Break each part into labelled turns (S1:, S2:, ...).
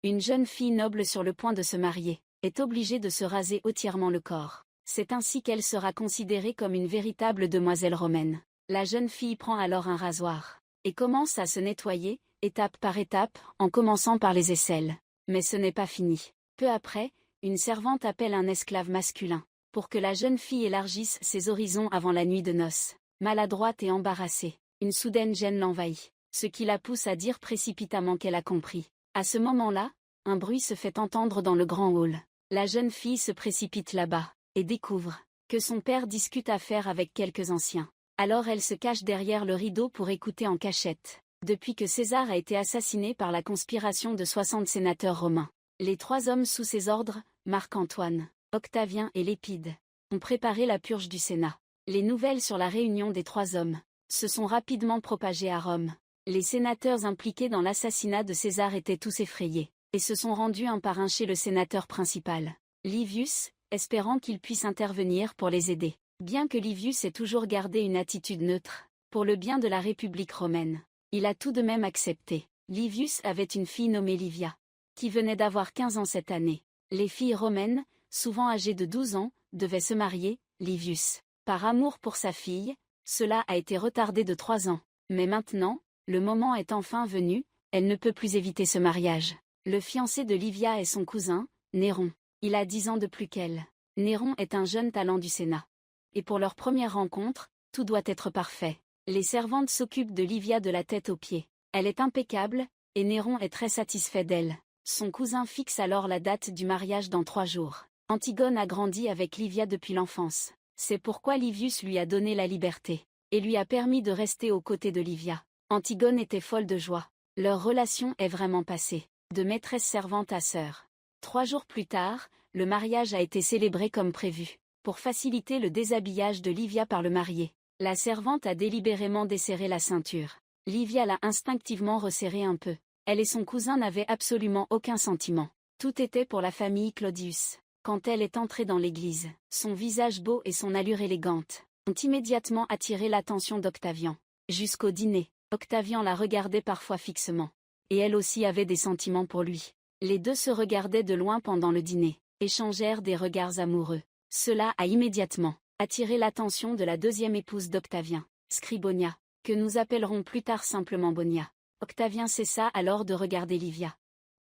S1: Une jeune fille noble sur le point de se marier est obligée de se raser entièrement le corps. C'est ainsi qu'elle sera considérée comme une véritable demoiselle romaine. La jeune fille prend alors un rasoir et commence à se nettoyer, étape par étape, en commençant par les aisselles. Mais ce n'est pas fini. Peu après, une servante appelle un esclave masculin pour que la jeune fille élargisse ses horizons avant la nuit de noces. Maladroite et embarrassée, une soudaine gêne l'envahit, ce qui la pousse à dire précipitamment qu'elle a compris. À ce moment-là, un bruit se fait entendre dans le grand hall. La jeune fille se précipite là-bas et découvre que son père discute affaire avec quelques anciens. Alors elle se cache derrière le rideau pour écouter en cachette. Depuis que César a été assassiné par la conspiration de 60 sénateurs romains, les 3 hommes sous ses ordres, Marc-Antoine, Octavien et Lépide, ont préparé la purge du Sénat. Les nouvelles sur la réunion des 3 hommes se sont rapidement propagées à Rome. Les sénateurs impliqués dans l'assassinat de César étaient tous effrayés et se sont rendus un par un chez le sénateur principal, Livius, espérant qu'il puisse intervenir pour les aider. Bien que Livius ait toujours gardé une attitude neutre, pour le bien de la République romaine, il a tout de même accepté. Livius avait une fille nommée Livia, qui venait d'avoir 15 ans cette année. Les filles romaines, souvent âgées de 12 ans, devaient se marier. Livius, par amour pour sa fille, cela a été retardé de 3 ans. Mais maintenant, le moment est enfin venu, elle ne peut plus éviter ce mariage. Le fiancé de Livia est son cousin, Néron. Il a 10 ans de plus qu'elle. Néron est un jeune talent du Sénat. Et pour leur première rencontre, tout doit être parfait. Les servantes s'occupent de Livia de la tête aux pieds. Elle est impeccable, et Néron est très satisfait d'elle. Son cousin fixe alors la date du mariage dans 3 jours. Antigone a grandi avec Livia depuis l'enfance. C'est pourquoi Livius lui a donné la liberté, et lui a permis de rester aux côtés de Livia. Antigone était folle de joie. Leur relation est vraiment passée de maîtresse servante à sœur. 3 jours plus tard, le mariage a été célébré comme prévu. Pour faciliter le déshabillage de Livia par le marié, la servante a délibérément desserré la ceinture. Livia l'a instinctivement resserrée un peu. Elle et son cousin n'avaient absolument aucun sentiment. Tout était pour la famille Claudius. Quand elle est entrée dans l'église, son visage beau et son allure élégante ont immédiatement attiré l'attention d'Octavian. Jusqu'au dîner, Octavian la regardait parfois fixement. Et elle aussi avait des sentiments pour lui. Les deux se regardaient de loin pendant le dîner, échangèrent des regards amoureux. Cela a immédiatement attiré l'attention de la deuxième épouse d'Octavien, Scribonia, que nous appellerons plus tard simplement Bonia. Octavien cessa alors de regarder Livia.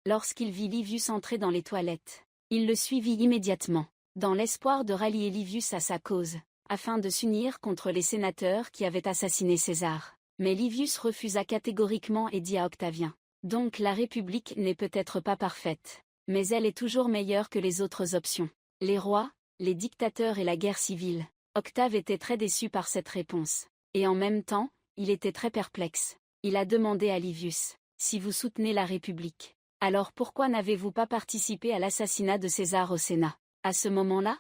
S1: Lorsqu'il vit Livius entrer dans les toilettes, il le suivit immédiatement, dans l'espoir de rallier Livius à sa cause, afin de s'unir contre les sénateurs qui avaient assassiné César. Mais Livius refusa catégoriquement et dit à Octavien: « Donc la République n'est peut-être pas parfaite, mais elle est toujours meilleure que les autres options. Les rois, les dictateurs et la guerre civile. » Octave était très déçu par cette réponse. Et en même temps, il était très perplexe. Il a demandé à Livius: « Si vous soutenez la République, alors pourquoi n'avez-vous pas participé à l'assassinat de César au Sénat ?» À ce moment-là,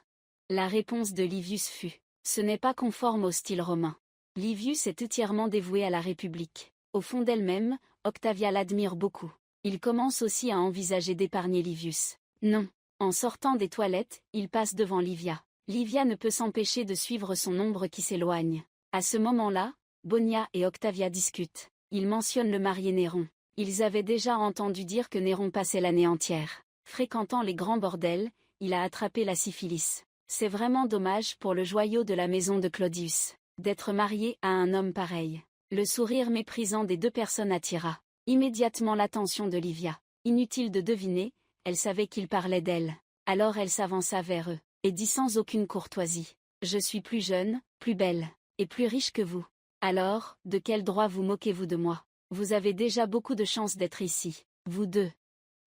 S1: la réponse de Livius fut: « Ce n'est pas conforme au style romain. » Livius est entièrement dévoué à la République. Au fond d'elle-même, Octavia l'admire beaucoup. Il commence aussi à envisager d'épargner Livius. Non. En sortant des toilettes, il passe devant Livia. Livia ne peut s'empêcher de suivre son ombre qui s'éloigne. À ce moment-là, Bonia et Octavia discutent. Ils mentionnent le marié Néron. Ils avaient déjà entendu dire que Néron passait l'année entière fréquentant les grands bordels, il a attrapé la syphilis. C'est vraiment dommage pour le joyau de la maison de Claudius d'être marié à un homme pareil. Le sourire méprisant des 2 personnes attira immédiatement l'attention de Livia. Inutile de deviner, elle savait qu'il parlait d'elle. Alors elle s'avança vers eux, et dit sans aucune courtoisie: « Je suis plus jeune, plus belle, et plus riche que vous. Alors, de quel droit vous moquez-vous de moi? Vous avez déjà beaucoup de chance d'être ici, vous deux. »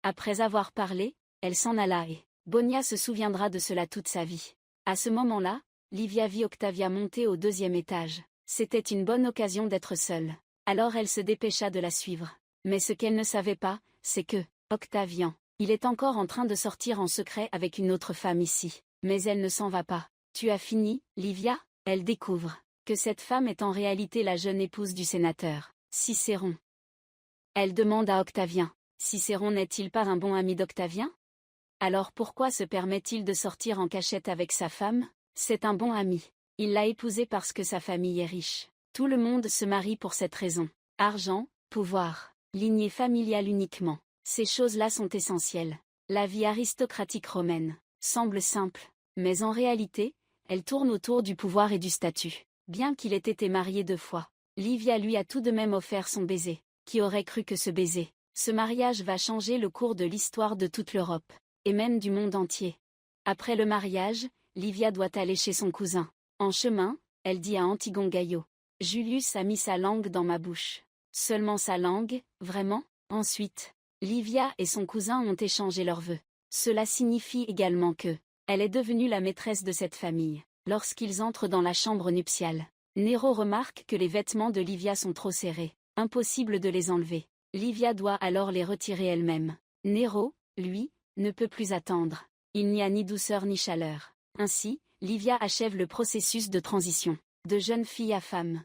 S1: Après avoir parlé, elle s'en alla et Bonia se souviendra de cela toute sa vie. À ce moment-là, Livia vit Octavia monter au 2e étage. C'était une bonne occasion d'être seule. Alors elle se dépêcha de la suivre. Mais ce qu'elle ne savait pas, c'est que Octavian, il est encore en train de sortir en secret avec une autre femme ici. Mais elle ne s'en va pas. « Tu as fini, Livia ?» Elle découvre que cette femme est en réalité la jeune épouse du sénateur, Cicéron. Elle demande à Octavien: « Cicéron n'est-il pas un bon ami d'Octavien? Alors pourquoi se permet-il de sortir en cachette avec sa femme? C'est un bon ami. Il l'a épousée parce que sa famille est riche. Tout le monde se marie pour cette raison. Argent, pouvoir, lignée familiale uniquement. Ces choses-là sont essentielles. La vie aristocratique romaine semble simple, mais en réalité, elle tourne autour du pouvoir et du statut. Bien qu'il ait été marié 2 fois, Livia lui a tout de même offert son baiser. Qui aurait cru que ce mariage va changer le cours de l'histoire de toute l'Europe, et même du monde entier. Après le mariage, Livia doit aller chez son cousin. En chemin, elle dit à Antigone Gaïo: « Julius a mis sa langue dans ma bouche. » Seulement sa langue, vraiment? Ensuite, Livia et son cousin ont échangé leurs vœux. Cela signifie également que elle est devenue la maîtresse de cette famille. Lorsqu'ils entrent dans la chambre nuptiale, Nero remarque que les vêtements de Livia sont trop serrés. Impossible de les enlever. Livia doit alors les retirer elle-même. Nero, lui, ne peut plus attendre. Il n'y a ni douceur ni chaleur. Ainsi, Livia achève le processus de transition, de jeune fille à femme.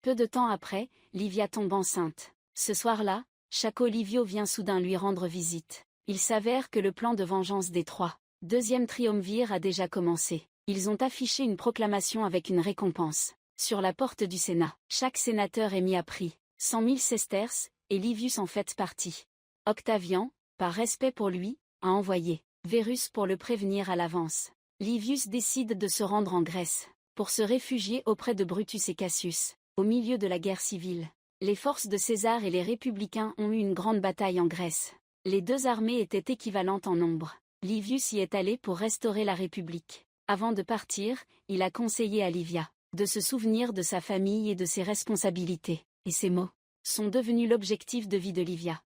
S1: Peu de temps après, Livia tombe enceinte. Ce soir-là, Chaco Livio vient soudain lui rendre visite. Il s'avère que le plan de vengeance des 3e triumvirs a déjà commencé. Ils ont affiché une proclamation avec une récompense. Sur la porte du Sénat, chaque sénateur est mis à prix. 100 000 sesterces, et Livius en fait partie. Octavian, par respect pour lui, a envoyé Verus pour le prévenir à l'avance. Livius décide de se rendre en Grèce, pour se réfugier auprès de Brutus et Cassius. Au milieu de la guerre civile, les forces de César et les républicains ont eu une grande bataille en Grèce. Les 2 armées étaient équivalentes en nombre. Livius y est allé pour restaurer la République. Avant de partir, il a conseillé à Livia de se souvenir de sa famille et de ses responsabilités. Et ces mots sont devenus l'objectif de vie de Livia.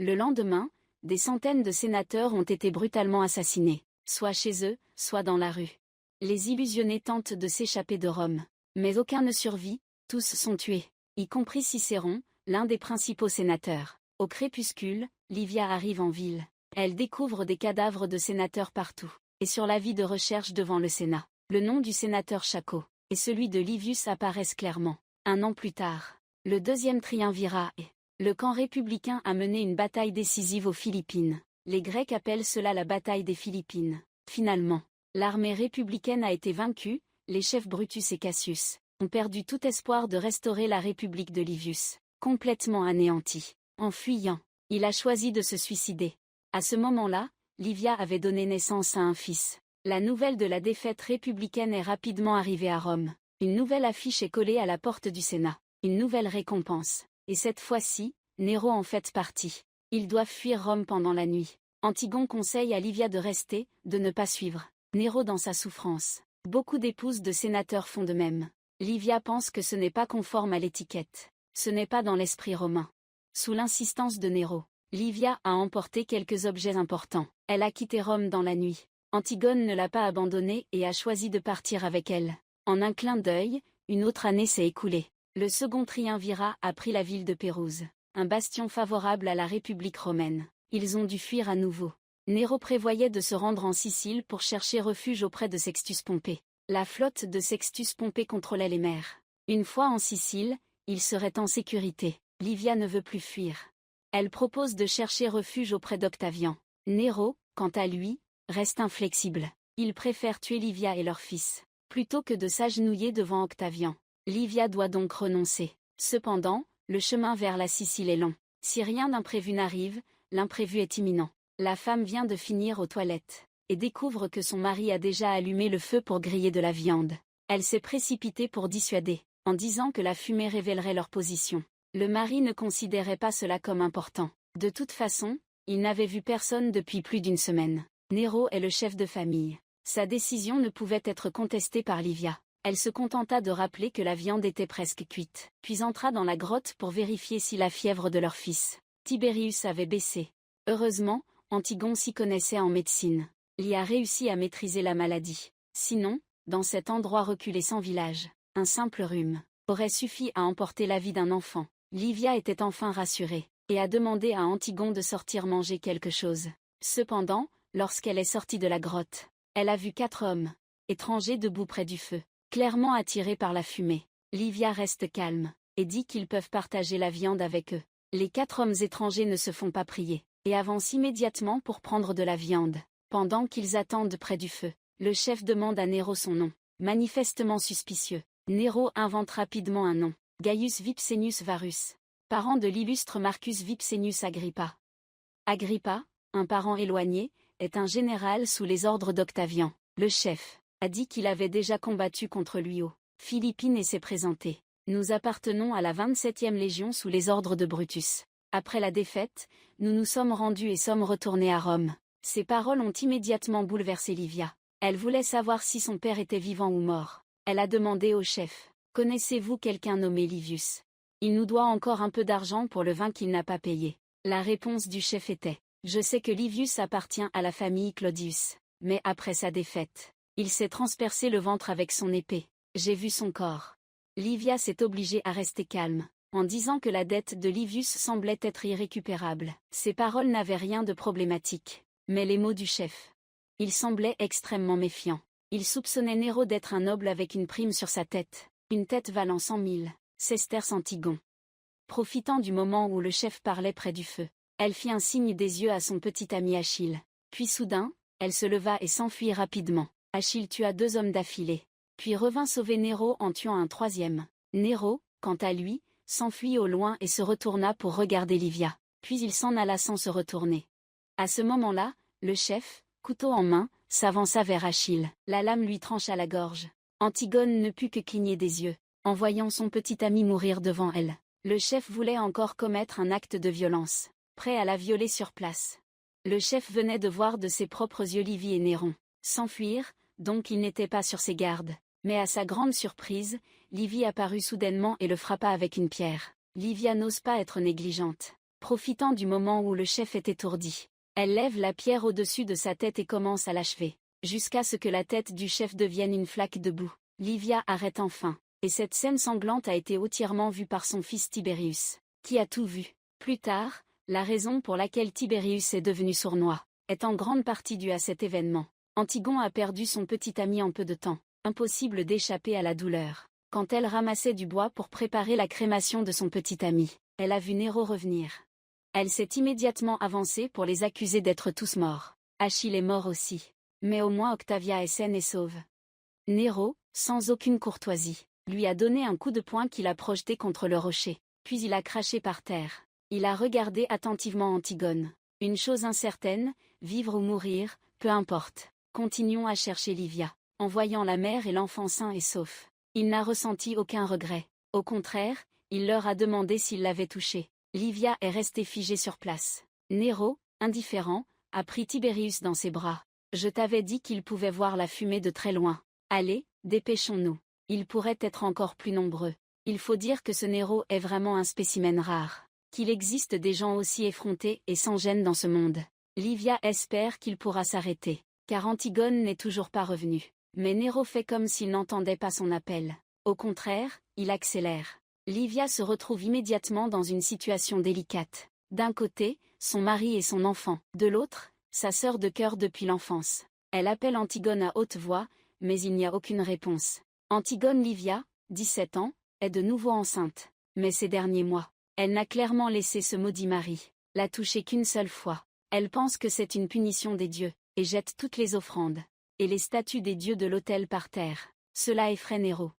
S1: Le lendemain, des centaines de sénateurs ont été brutalement assassinés, soit chez eux, soit dans la rue. Les illusionnés tentent de s'échapper de Rome, mais aucun ne survit, tous sont tués, y compris Cicéron, l'un des principaux sénateurs. Au crépuscule, Livia arrive en ville. Elle découvre des cadavres de sénateurs partout, et sur l'avis de recherche devant le Sénat, le nom du sénateur Chaco et celui de Livius apparaissent clairement. Un an plus tard, le 2e triumvirat et le camp républicain a mené une bataille décisive aux Philippines. Les Grecs appellent cela la bataille des Philippines. Finalement, l'armée républicaine a été vaincue, les chefs Brutus et Cassius ont perdu tout espoir de restaurer la République de Livius, complètement anéantie. En fuyant, il a choisi de se suicider. À ce moment-là, Livia avait donné naissance à un fils. La nouvelle de la défaite républicaine est rapidement arrivée à Rome. Une nouvelle affiche est collée à la porte du Sénat. Une nouvelle récompense. Et cette fois-ci, Nero en fait partie. Ils doivent fuir Rome pendant la nuit. Antigone conseille à Livia de rester, de ne pas suivre Nero dans sa souffrance. Beaucoup d'épouses de sénateurs font de même. Livia pense que ce n'est pas conforme à l'étiquette. Ce n'est pas dans l'esprit romain. Sous l'insistance de Nero, Livia a emporté quelques objets importants. Elle a quitté Rome dans la nuit. Antigone ne l'a pas abandonnée et a choisi de partir avec elle. En un clin d'œil, une autre année s'est écoulée. Le 2e triumvirat a pris la ville de Pérouse, un bastion favorable à la République romaine. Ils ont dû fuir à nouveau. Nero prévoyait de se rendre en Sicile pour chercher refuge auprès de Sextus Pompée. La flotte de Sextus Pompée contrôlait les mers. Une fois en Sicile, il serait en sécurité. Livia ne veut plus fuir. Elle propose de chercher refuge auprès d'Octavian. Nero, quant à lui, reste inflexible. Il préfère tuer Livia et leur fils, plutôt que de s'agenouiller devant Octavian. Livia doit donc renoncer. Cependant, le chemin vers la Sicile est long. Si rien d'imprévu n'arrive, l'imprévu est imminent. La femme vient de finir aux toilettes, et découvre que son mari a déjà allumé le feu pour griller de la viande. Elle s'est précipitée pour dissuader, en disant que la fumée révélerait leur position. Le mari ne considérait pas cela comme important. De toute façon, il n'avait vu personne depuis plus d'1 semaine. Nero est le chef de famille. Sa décision ne pouvait être contestée par Livia. Elle se contenta de rappeler que la viande était presque cuite, puis entra dans la grotte pour vérifier si la fièvre de leur fils, Tiberius, avait baissé. Heureusement, Antigone s'y connaissait en médecine. Il y a réussi à maîtriser la maladie. Sinon, dans cet endroit reculé sans village, un simple rhume aurait suffi à emporter la vie d'un enfant. Livia était enfin rassurée, et a demandé à Antigone de sortir manger quelque chose. Cependant, lorsqu'elle est sortie de la grotte, elle a vu 4 hommes, étrangers debout près du feu, clairement attirés par la fumée. Livia reste calme, et dit qu'ils peuvent partager la viande avec eux. Les 4 hommes étrangers ne se font pas prier, et avancent immédiatement pour prendre de la viande. Pendant qu'ils attendent près du feu, le chef demande à Nero son nom, manifestement suspicieux. Nero invente rapidement un nom, Gaius Vipsenius Varus, parent de l'illustre Marcus Vipsenius Agrippa. Agrippa, un parent éloigné, est un général sous les ordres d'Octavian. Le chef a dit qu'il avait déjà combattu contre lui aux Philippines et s'est présenté. Nous appartenons à la 27e Légion sous les ordres de Brutus. Après la défaite, nous nous sommes rendus et sommes retournés à Rome. Ces paroles ont immédiatement bouleversé Livia. Elle voulait savoir si son père était vivant ou mort. Elle a demandé au chef, « Connaissez-vous quelqu'un nommé Livius? Il nous doit encore un peu d'argent pour le vin qu'il n'a pas payé. » La réponse du chef était, « Je sais que Livius appartient à la famille Claudius, mais après sa défaite, il s'est transpercé le ventre avec son épée. J'ai vu son corps. » Livia s'est obligée à rester calme, en disant que la dette de Livius semblait être irrécupérable. Ces paroles n'avaient rien de problématique. Mais les mots du chef. Il semblait extrêmement méfiant. Il soupçonnait Néro d'être un noble avec une prime sur sa tête, une tête valant 100 000 sesterces Antigone. Profitant du moment où le chef parlait près du feu, elle fit un signe des yeux à son petit ami Achille. Puis soudain, elle se leva et s'enfuit rapidement. Achille tua 2 hommes d'affilée, puis revint sauver Néro en tuant un 3e. Néro, quant à lui, s'enfuit au loin et se retourna pour regarder Livia, puis il s'en alla sans se retourner. À ce moment-là, le chef, couteau en main, s'avança vers Achille. La lame lui trancha la gorge. Antigone ne put que cligner des yeux, en voyant son petit ami mourir devant elle. Le chef voulait encore commettre un acte de violence, prêt à la violer sur place. Le chef venait de voir de ses propres yeux Livie et Néron s'enfuir, donc il n'était pas sur ses gardes. Mais à sa grande surprise, Livie apparut soudainement et le frappa avec une pierre. Livia n'ose pas être négligente. Profitant du moment où le chef est étourdi, elle lève la pierre au-dessus de sa tête et commence à l'achever, jusqu'à ce que la tête du chef devienne une flaque de boue. Livia arrête enfin, et cette scène sanglante a été entièrement vue par son fils Tibérius, qui a tout vu. Plus tard, la raison pour laquelle Tibérius est devenu sournois est en grande partie due à cet événement. Antigone a perdu son petit ami en peu de temps, impossible d'échapper à la douleur. Quand elle ramassait du bois pour préparer la crémation de son petit ami, elle a vu Néro revenir. Elle s'est immédiatement avancée pour les accuser d'être tous morts. Achille est mort aussi. Mais au moins Octavia est saine et sauve. Néro, sans aucune courtoisie, lui a donné un coup de poing qu'il a projeté contre le rocher. Puis il a craché par terre. Il a regardé attentivement Antigone. Une chose incertaine, vivre ou mourir, peu importe. Continuons à chercher Livia. En voyant la mère et l'enfant sains et saufs, il n'a ressenti aucun regret. Au contraire, il leur a demandé s'ils l'avaient touchée. Livia est restée figée sur place. Néro, indifférent, a pris Tibérius dans ses bras. Je t'avais dit qu'il pouvait voir la fumée de très loin. Allez, dépêchons-nous. Ils pourraient être encore plus nombreux. Il faut dire que ce Néro est vraiment un spécimen rare. Qu'il existe des gens aussi effrontés et sans gêne dans ce monde. Livia espère qu'il pourra s'arrêter, car Antigone n'est toujours pas revenue. Mais Néro fait comme s'il n'entendait pas son appel. Au contraire, il accélère. Livia se retrouve immédiatement dans une situation délicate. D'un côté, son mari et son enfant. De l'autre, sa sœur de cœur depuis l'enfance. Elle appelle Antigone à haute voix, mais il n'y a aucune réponse. Antigone Livia, 17 ans, est de nouveau enceinte. Mais ces derniers mois, elle n'a clairement laissé ce maudit mari la toucher qu'une seule fois. Elle pense que c'est une punition des dieux, et jette toutes les offrandes et les statues des dieux de l'autel par terre. Cela effraie Néro.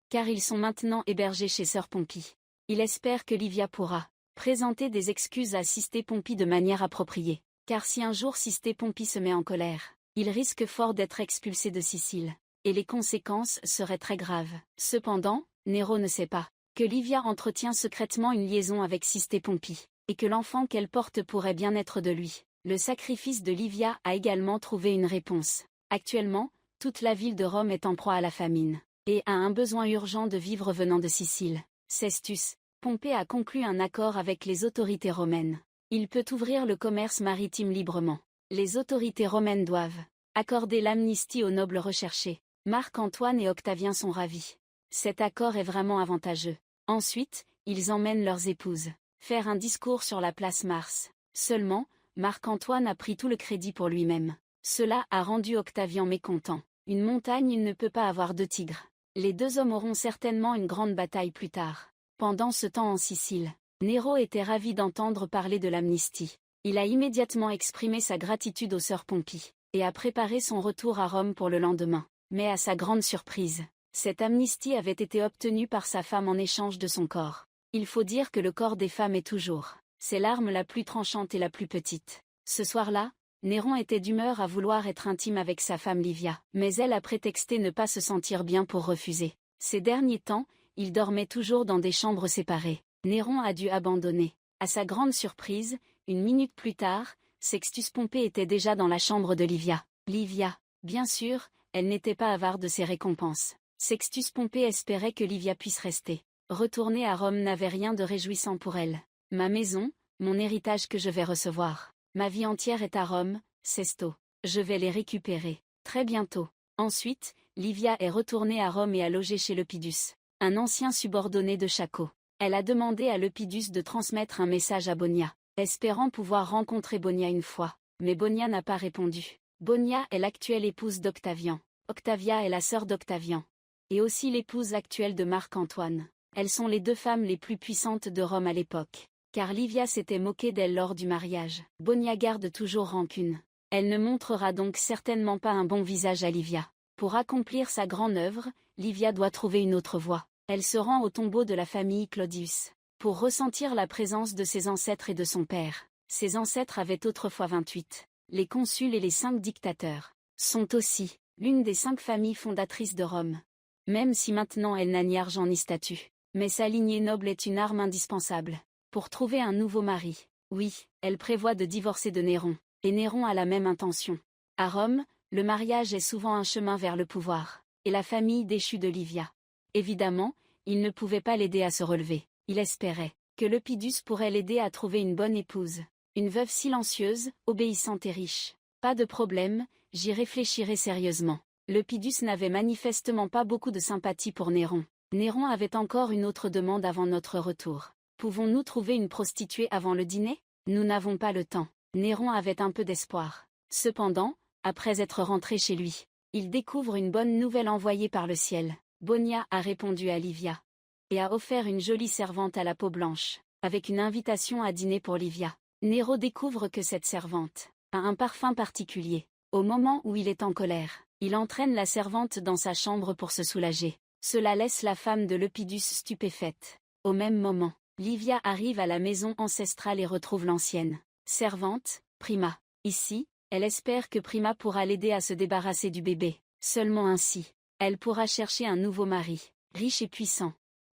S1: Car ils sont maintenant hébergés chez Sœur Pompie. Il espère que Livia pourra présenter des excuses à Sisté Pompie de manière appropriée. Car si un jour Sisté Pompie se met en colère, il risque fort d'être expulsé de Sicile. Et les conséquences seraient très graves. Cependant, Néro ne sait pas que Livia entretient secrètement une liaison avec Sisté Pompie, et que l'enfant qu'elle porte pourrait bien être de lui. Le sacrifice de Livia a également trouvé une réponse. Actuellement, toute la ville de Rome est en proie à la famine, et a un besoin urgent de vivres venant de Sicile. Cestus Pompée a conclu un accord avec les autorités romaines. Il peut ouvrir le commerce maritime librement. Les autorités romaines doivent accorder l'amnistie aux nobles recherchés. Marc-Antoine et Octavien sont ravis. Cet accord est vraiment avantageux. Ensuite, ils emmènent leurs épouses faire un discours sur la place Mars. Seulement, Marc-Antoine a pris tout le crédit pour lui-même. Cela a rendu Octavien mécontent. Une montagne ne peut pas avoir 2 tigres. Les 2 hommes auront certainement une grande bataille plus tard. Pendant ce temps en Sicile, Néro était ravi d'entendre parler de l'amnistie. Il a immédiatement exprimé sa gratitude aux sœurs Pompie, et a préparé son retour à Rome pour le lendemain. Mais à sa grande surprise, cette amnistie avait été obtenue par sa femme en échange de son corps. Il faut dire que le corps des femmes est toujours c'est l'arme la plus tranchante et la plus petite. Ce soir-là, Néron était d'humeur à vouloir être intime avec sa femme Livia, mais elle a prétexté ne pas se sentir bien pour refuser. Ces derniers temps, ils dormaient toujours dans des chambres séparées. Néron a dû abandonner. À sa grande surprise, une minute plus tard, Sextus Pompée était déjà dans la chambre de Livia. Livia, bien sûr, elle n'était pas avare de ses récompenses. Sextus Pompée espérait que Livia puisse rester. Retourner à Rome n'avait rien de réjouissant pour elle. Ma maison, mon héritage que je vais recevoir. Ma vie entière est à Rome, Sesto. Je vais les récupérer. Très bientôt. Ensuite, Livia est retournée à Rome et a logé chez Lepidus, un ancien subordonné de Chaco. Elle a demandé à Lepidus de transmettre un message à Bonia, espérant pouvoir rencontrer Bonia une fois. Mais Bonia n'a pas répondu. Bonia est l'actuelle épouse d'Octavian. Octavia est la sœur d'Octavian. Et aussi l'épouse actuelle de Marc-Antoine. Elles sont les deux femmes les plus puissantes de Rome à l'époque. Car Livia s'était moquée d'elle lors du mariage. Bonia garde toujours rancune. Elle ne montrera donc certainement pas un bon visage à Livia. Pour accomplir sa grande œuvre, Livia doit trouver une autre voie. Elle se rend au tombeau de la famille Claudius, pour ressentir la présence de ses ancêtres et de son père. Ses ancêtres avaient autrefois 28. Les consuls et les 5 dictateurs sont aussi l'une des 5 familles fondatrices de Rome. Même si maintenant elle n'a ni argent ni statut. Mais sa lignée noble est une arme indispensable pour trouver un nouveau mari. Oui, elle prévoit de divorcer de Néron, et Néron a la même intention. À Rome, le mariage est souvent un chemin vers le pouvoir, et la famille déchue de Livia. Évidemment, il ne pouvait pas l'aider à se relever. Il espérait que Lepidus pourrait l'aider à trouver une bonne épouse, une veuve silencieuse, obéissante et riche. Pas de problème, j'y réfléchirai sérieusement. Lepidus n'avait manifestement pas beaucoup de sympathie pour Néron. Néron avait encore une autre demande avant notre retour. Pouvons-nous trouver une prostituée avant le dîner? Nous n'avons pas le temps. Néron avait un peu d'espoir. Cependant, après être rentré chez lui, il découvre une bonne nouvelle envoyée par le ciel. Bonia a répondu à Livia et a offert une jolie servante à la peau blanche, avec une invitation à dîner pour Livia. Néron découvre que cette servante a un parfum particulier. Au moment où il est en colère, il entraîne la servante dans sa chambre pour se soulager. Cela laisse la femme de Lepidus stupéfaite. Au même moment, Livia arrive à la maison ancestrale et retrouve l'ancienne servante, Prima. Ici, elle espère que Prima pourra l'aider à se débarrasser du bébé. Seulement ainsi, elle pourra chercher un nouveau mari, riche et puissant.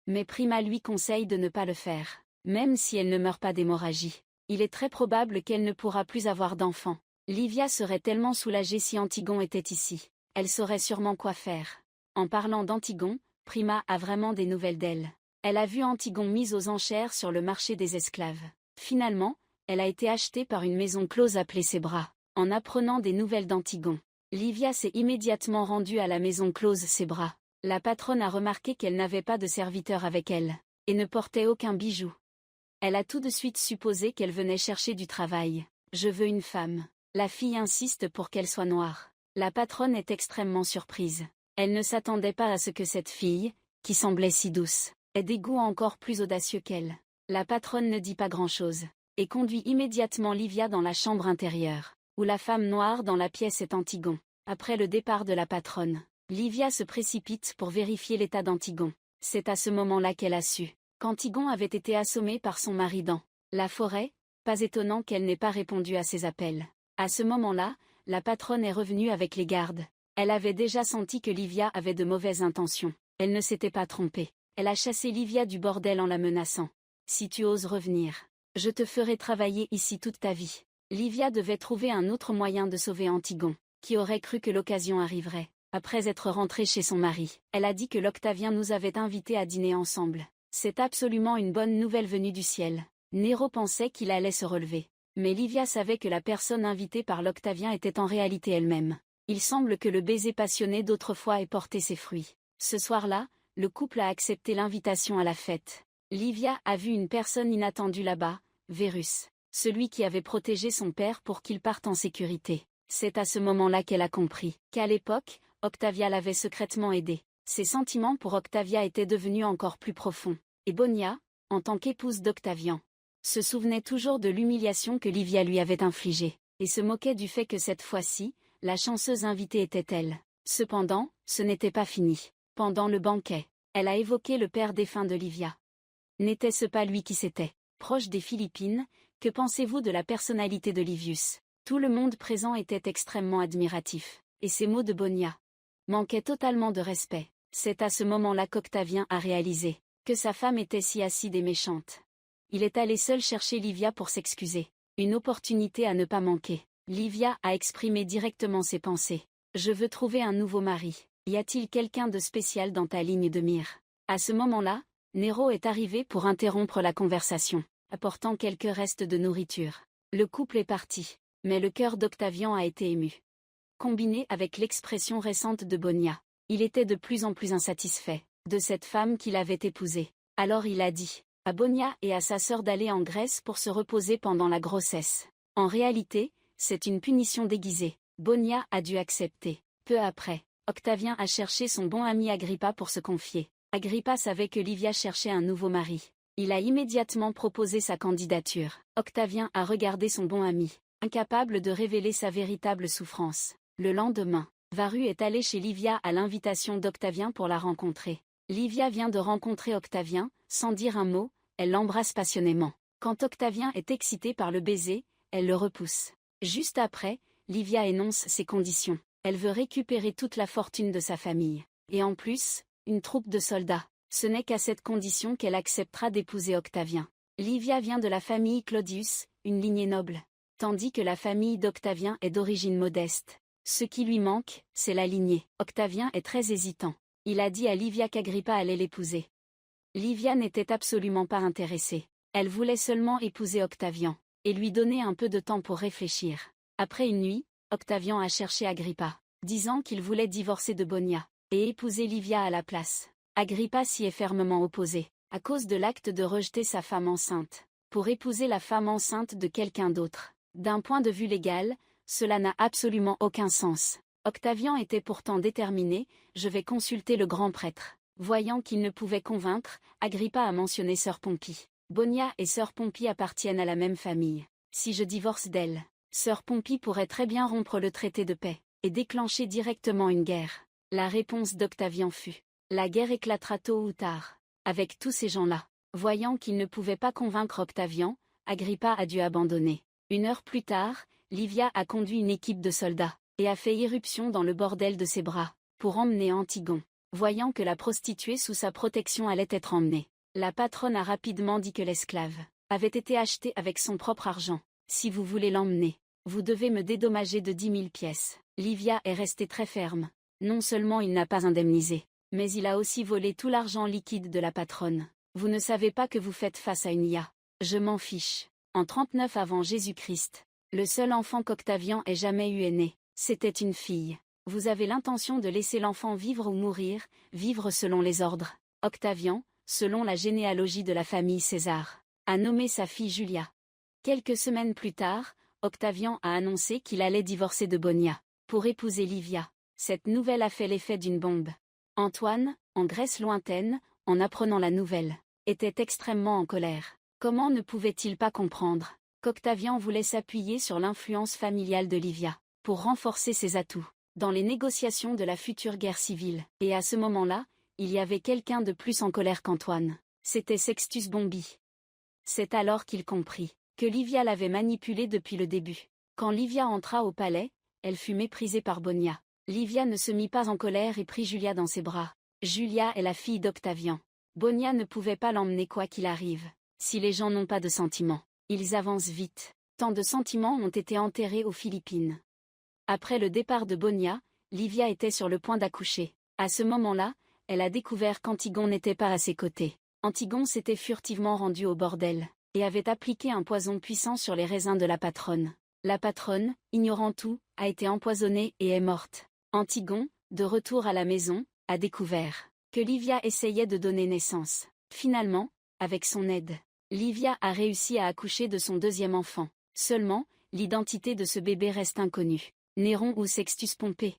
S1: Mais Prima lui conseille de ne pas le faire, même si elle ne meurt pas d'hémorragie. Il est très probable qu'elle ne pourra plus avoir d'enfant. Livia serait tellement soulagée si Antigone était ici. Elle saurait sûrement quoi faire. En parlant d'Antigone, Prima a vraiment des nouvelles d'elle. Elle a vu Antigone mise aux enchères sur le marché des esclaves. Finalement, elle a été achetée par une maison close appelée Ses Bras. En apprenant des nouvelles d'Antigone, Livia s'est immédiatement rendue à la maison close Ses Bras. La patronne a remarqué qu'elle n'avait pas de serviteur avec elle, et ne portait aucun bijou. Elle a tout de suite supposé qu'elle venait chercher du travail. Je veux une femme. La fille insiste pour qu'elle soit noire. La patronne est extrêmement surprise. Elle ne s'attendait pas à ce que cette fille, qui semblait si douce, ait des goûts encore plus audacieux qu'elle. La patronne ne dit pas grand-chose, et conduit immédiatement Livia dans la chambre intérieure, où la femme noire dans la pièce est Antigone. Après le départ de la patronne, Livia se précipite pour vérifier l'état d'Antigone. C'est à ce moment-là qu'elle a su qu'Antigone avait été assommée par son mari dans la forêt. Pas étonnant qu'elle n'ait pas répondu à ses appels. À ce moment-là, la patronne est revenue avec les gardes. Elle avait déjà senti que Livia avait de mauvaises intentions. Elle ne s'était pas trompée. Elle a chassé Livia du bordel en la menaçant. Si tu oses revenir, je te ferai travailler ici toute ta vie. Livia devait trouver un autre moyen de sauver Antigone, qui aurait cru que l'occasion arriverait. Après être rentrée chez son mari, elle a dit que l'Octavien nous avait invités à dîner ensemble. C'est absolument une bonne nouvelle venue du ciel. Néron pensait qu'il allait se relever. Mais Livia savait que la personne invitée par l'Octavien était en réalité elle-même. Il semble que le baiser passionné d'autrefois ait porté ses fruits. Ce soir-là, le couple a accepté l'invitation à la fête. Livia a vu une personne inattendue là-bas, Vérus, celui qui avait protégé son père pour qu'il parte en sécurité. C'est à ce moment-là qu'elle a compris qu'à l'époque, Octavia l'avait secrètement aidé. Ses sentiments pour Octavia étaient devenus encore plus profonds. Et Bonia, en tant qu'épouse d'Octavian, se souvenait toujours de l'humiliation que Livia lui avait infligée, et se moquait du fait que cette fois-ci, la chanceuse invitée était elle. Cependant, ce n'était pas fini. Pendant le banquet, elle a évoqué le père défunt de Livia. N'était-ce pas lui qui s'était, proche des Philippines, Que pensez-vous de la personnalité de Livius? Tout le monde présent était extrêmement admiratif, et ces mots de Bonia manquaient totalement de respect. C'est à ce moment-là qu'Octavien a réalisé que sa femme était si acide et méchante. Il est allé seul chercher Livia pour s'excuser. Une opportunité à ne pas manquer. Livia a exprimé directement ses pensées. Je veux trouver un nouveau mari. Y a-t-il quelqu'un de spécial dans ta ligne de mire? À ce moment-là, Nero est arrivé pour interrompre la conversation, apportant quelques restes de nourriture. Le couple est parti, mais le cœur d'Octavien a été ému. Combiné avec l'expression récente de Bonia, il était de plus en plus insatisfait de cette femme qu'il avait épousée. Alors il a dit à Bonia et à sa sœur d'aller en Grèce pour se reposer pendant la grossesse. En réalité, c'est une punition déguisée. Bonia a dû accepter. Peu après, Octavien a cherché son bon ami Agrippa pour se confier. Agrippa savait que Livia cherchait un nouveau mari. Il a immédiatement proposé sa candidature. Octavien a regardé son bon ami, incapable de révéler sa véritable souffrance. Le lendemain, Varus est allé chez Livia à l'invitation d'Octavien pour la rencontrer. Livia vient de rencontrer Octavien, sans dire un mot, elle l'embrasse passionnément. Quand Octavien est excité par le baiser, elle le repousse. Juste après, Livia énonce ses conditions. Elle veut récupérer toute la fortune de sa famille. Et en plus, une troupe de soldats. Ce n'est qu'à cette condition qu'elle acceptera d'épouser Octavien. Livia vient de la famille Claudius, une lignée noble. Tandis que la famille d'Octavien est d'origine modeste. Ce qui lui manque, c'est la lignée. Octavien est très hésitant. Il a dit à Livia qu'Agrippa allait l'épouser. Livia n'était absolument pas intéressée. Elle voulait seulement épouser Octavien, et lui donner un peu de temps pour réfléchir. Après une nuit, Octavien a cherché Agrippa, disant qu'il voulait divorcer de Bonia, et épouser Livia à la place. Agrippa s'y est fermement opposé, à cause de l'acte de rejeter sa femme enceinte, pour épouser la femme enceinte de quelqu'un d'autre. D'un point de vue légal, cela n'a absolument aucun sens. Octavien était pourtant déterminé, je vais consulter le grand prêtre. Voyant qu'il ne pouvait convaincre, Agrippa a mentionné sœur Pompie. Bonia et sœur Pompie appartiennent à la même famille. Si je divorce d'elle, sœur Pompie pourrait très bien rompre le traité de paix, et déclencher directement une guerre. La réponse d'Octavien fut: la guerre éclatera tôt ou tard. Avec tous ces gens-là, voyant qu'il ne pouvait pas convaincre Octavien, Agrippa a dû abandonner. Une heure plus tard, Livia a conduit une équipe de soldats, et a fait irruption dans le bordel de ses bras, pour emmener Antigone. Voyant que la prostituée sous sa protection allait être emmenée, la patronne a rapidement dit que l'esclave avait été acheté avec son propre argent. Si vous voulez l'emmener, vous devez me dédommager de 10 000 pièces. Livia est restée très ferme. Non seulement il n'a pas indemnisé, mais il a aussi volé tout l'argent liquide de la patronne. Vous ne savez pas que vous faites face à une IA. Je m'en fiche. En 39 avant Jésus-Christ, le seul enfant qu'Octavien ait jamais eu est né. C'était une fille. Vous avez l'intention de laisser l'enfant vivre ou mourir, vivre selon les ordres. Octavien, selon la généalogie de la famille César, a nommé sa fille Julia. Quelques semaines plus tard, Octavien a annoncé qu'il allait divorcer de Bonia, pour épouser Livia. Cette nouvelle a fait l'effet d'une bombe. Antoine, en Grèce lointaine, en apprenant la nouvelle, était extrêmement en colère. Comment ne pouvait-il pas comprendre qu'Octavien voulait s'appuyer sur l'influence familiale de Livia, pour renforcer ses atouts dans les négociations de la future guerre civile. Et à ce moment-là, il y avait quelqu'un de plus en colère qu'Antoine. C'était Sextus Bombi. C'est alors qu'il comprit que Livia l'avait manipulé depuis le début. Quand Livia entra au palais, elle fut méprisée par Bonia. Livia ne se mit pas en colère et prit Julia dans ses bras. Julia est la fille d'Octavien. Bonia ne pouvait pas l'emmener quoi qu'il arrive. Si les gens n'ont pas de sentiments, ils avancent vite. Tant de sentiments ont été enterrés aux Philippines. Après le départ de Bonia, Livia était sur le point d'accoucher. À ce moment-là, elle a découvert qu'Antigone n'était pas à ses côtés. Antigone s'était furtivement rendue au bordel, et avait appliqué un poison puissant sur les raisins de la patronne. La patronne, ignorant tout, a été empoisonnée et est morte. Antigone, de retour à la maison, a découvert que Livia essayait de donner naissance. Finalement, avec son aide, Livia a réussi à accoucher de son deuxième enfant. Seulement, l'identité de ce bébé reste inconnue. Néron ou Sextus Pompée.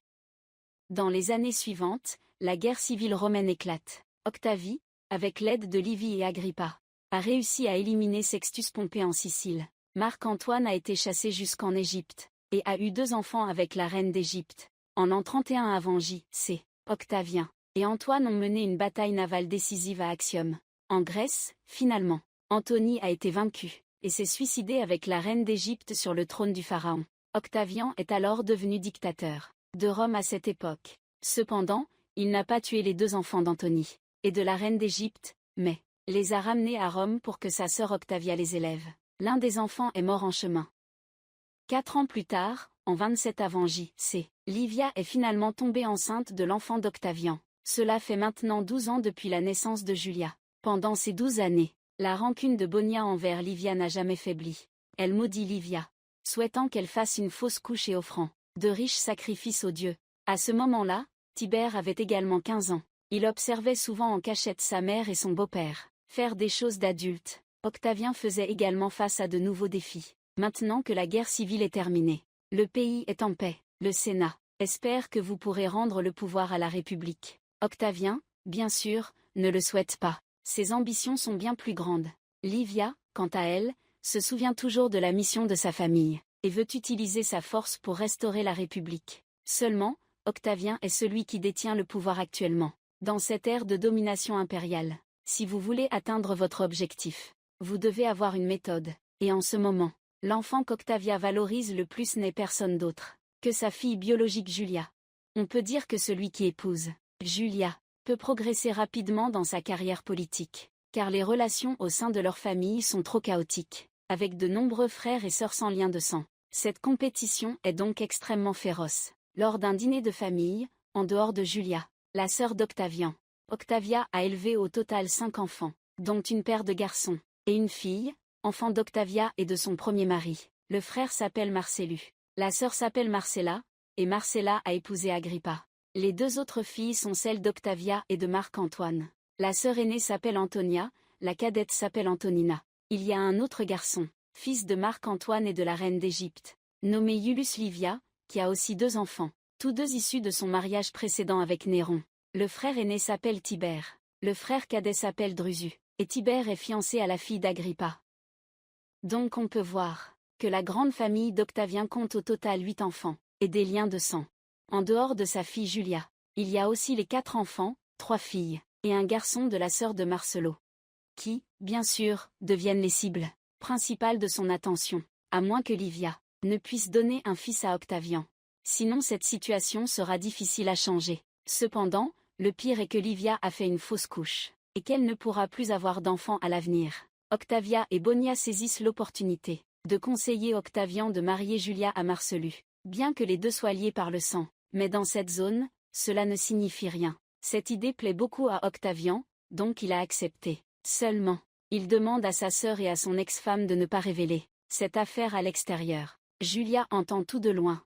S1: Dans les années suivantes, la guerre civile romaine éclate. Octavie, avec l'aide de Livie et Agrippa, a réussi à éliminer Sextus Pompée en Sicile. Marc-Antoine a été chassé jusqu'en Égypte, et a eu 2 enfants avec la reine d'Égypte. En l'an 31 avant J.C., Octavien et Antoine ont mené une bataille navale décisive à Actium. En Grèce, finalement, Antony a été vaincu, et s'est suicidé avec la reine d'Égypte sur le trône du pharaon. Octavian est alors devenu dictateur de Rome à cette époque. Cependant, il n'a pas tué les 2 enfants d'Antonie et de la reine d'Égypte, mais les a ramenés à Rome pour que sa sœur Octavia les élève. L'un des enfants est mort en chemin. 4 ans plus tard, en 27 avant J.C., Livia est finalement tombée enceinte de l'enfant d'Octavian. Cela fait maintenant 12 ans depuis la naissance de Julia. Pendant ces 12 années, la rancune de Bonia envers Livia n'a jamais faibli. Elle maudit Livia, souhaitant qu'elle fasse une fausse couche et offrant de riches sacrifices aux dieux. À ce moment-là, Tibère avait également 15 ans. Il observait souvent en cachette sa mère et son beau-père faire des choses d'adultes. Octavien faisait également face à de nouveaux défis. Maintenant que la guerre civile est terminée, le pays est en paix. Le Sénat espère que vous pourrez rendre le pouvoir à la République. Octavien, bien sûr, ne le souhaite pas. Ses ambitions sont bien plus grandes. Livia, quant à elle, se souvient toujours de la mission de sa famille, et veut utiliser sa force pour restaurer la République. Seulement, Octavien est celui qui détient le pouvoir actuellement, dans cette ère de domination impériale. Si vous voulez atteindre votre objectif, vous devez avoir une méthode, et en ce moment, l'enfant qu'Octavia valorise le plus n'est personne d'autre que sa fille biologique Julia. On peut dire que celui qui épouse Julia peut progresser rapidement dans sa carrière politique, car les relations au sein de leur famille sont trop chaotiques, avec de nombreux frères et sœurs sans lien de sang. Cette compétition est donc extrêmement féroce. Lors d'un dîner de famille, en dehors de Julia, la sœur d'Octavian, Octavia a élevé au total 5 enfants, dont une paire de garçons, et une fille, enfant d'Octavia et de son premier mari. Le frère s'appelle Marcellus. La sœur s'appelle Marcella, et Marcella a épousé Agrippa. Les 2 autres filles sont celles d'Octavia et de Marc-Antoine. La sœur aînée s'appelle Antonia, la cadette s'appelle Antonina. Il y a un autre garçon, fils de Marc-Antoine et de la reine d'Égypte, nommé Iullus Livia, qui a aussi 2 enfants, tous 2 issus de son mariage précédent avec Néron. Le frère aîné s'appelle Tibère, le frère cadet s'appelle Drusus, et Tibère est fiancé à la fille d'Agrippa. Donc on peut voir que la grande famille d'Octavien compte au total 8 enfants, et des liens de sang. En dehors de sa fille Julia, il y a aussi les 4 enfants, 3 filles, et un garçon de la sœur de Marcello, qui, bien sûr, deviennent les cibles principales de son attention, à moins que Livia ne puisse donner un fils à Octavian. Sinon cette situation sera difficile à changer. Cependant, le pire est que Livia a fait une fausse couche, et qu'elle ne pourra plus avoir d'enfants à l'avenir. Octavia et Bonia saisissent l'opportunité de conseiller Octavian de marier Julia à Marcellus, bien que les 2 soient liés par le sang. Mais dans cette zone, cela ne signifie rien. Cette idée plaît beaucoup à Octavian, donc il a accepté. Seulement, il demande à sa sœur et à son ex-femme de ne pas révéler cette affaire à l'extérieur. Julia entend tout de loin.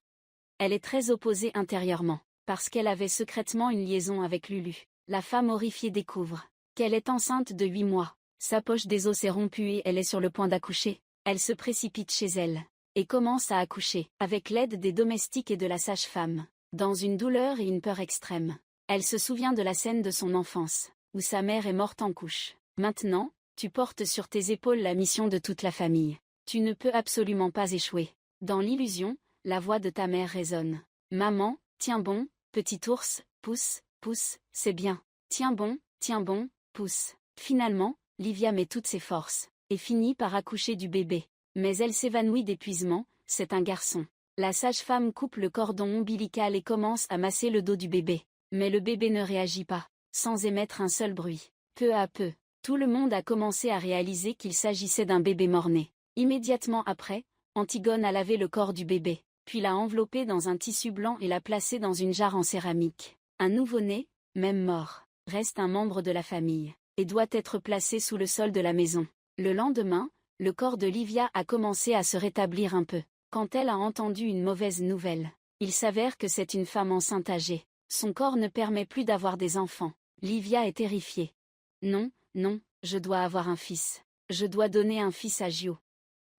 S1: Elle est très opposée intérieurement, parce qu'elle avait secrètement une liaison avec Lulu. La femme horrifiée découvre qu'elle est enceinte de 8 mois. Sa poche des os s'est rompue et elle est sur le point d'accoucher. Elle se précipite chez elle et commence à accoucher, avec l'aide des domestiques et de la sage-femme, dans une douleur et une peur extrême. Elle se souvient de la scène de son enfance, où sa mère est morte en couche. Maintenant, tu portes sur tes épaules la mission de toute la famille. Tu ne peux absolument pas échouer. Dans l'illusion, la voix de ta mère résonne. Maman, tiens bon, petit ours, pousse, pousse, c'est bien. Tiens bon, pousse. Finalement, Livia met toutes ses forces, et finit par accoucher du bébé. Mais elle s'évanouit d'épuisement, c'est un garçon. La sage-femme coupe le cordon ombilical et commence à masser le dos du bébé. Mais le bébé ne réagit pas, sans émettre un seul bruit. Peu à peu, tout le monde a commencé à réaliser qu'il s'agissait d'un bébé mort-né. Immédiatement après, Antigone a lavé le corps du bébé, puis l'a enveloppé dans un tissu blanc et l'a placé dans une jarre en céramique. Un nouveau-né, même mort, reste un membre de la famille, et doit être placé sous le sol de la maison. Le lendemain, le corps de Livia a commencé à se rétablir un peu, quand elle a entendu une mauvaise nouvelle. Il s'avère que c'est une femme enceinte âgée. Son corps ne permet plus d'avoir des enfants. Livia est terrifiée. Non, non, je dois avoir un fils. Je dois donner un fils à Gio.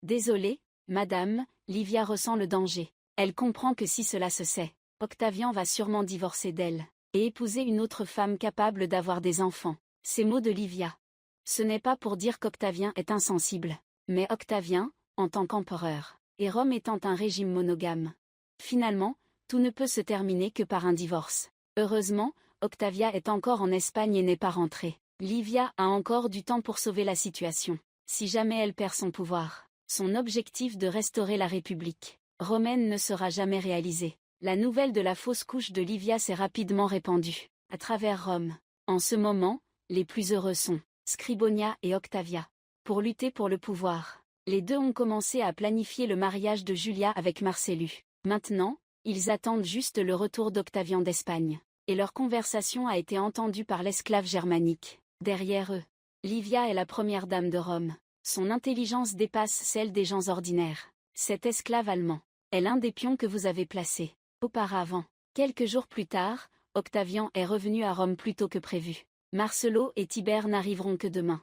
S1: Désolée, madame, Livia ressent le danger. Elle comprend que si cela se sait, Octavian va sûrement divorcer d'elle, et épouser une autre femme capable d'avoir des enfants. Ces mots de Livia. Ce n'est pas pour dire qu'Octavien est insensible, mais Octavien, en tant qu'empereur, et Rome étant un régime monogame. Finalement, tout ne peut se terminer que par un divorce. Heureusement, Octavia est encore en Espagne et n'est pas rentrée. Livia a encore du temps pour sauver la situation, si jamais elle perd son pouvoir. Son objectif de restaurer la République romaine ne sera jamais réalisé. La nouvelle de la fausse couche de Livia s'est rapidement répandue à travers Rome. En ce moment, les plus heureux sont Scribonia et Octavia. Pour lutter pour le pouvoir, les deux ont commencé à planifier le mariage de Julia avec Marcellus. Maintenant, ils attendent juste le retour d'Octavian d'Espagne. Et leur conversation a été entendue par l'esclave germanique. Derrière eux, Livia est la première dame de Rome. Son intelligence dépasse celle des gens ordinaires. Cet esclave allemand est l'un des pions que vous avez placés. Auparavant, quelques jours plus tard, Octavian est revenu à Rome plus tôt que prévu. Marcelo et Tibère n'arriveront que demain.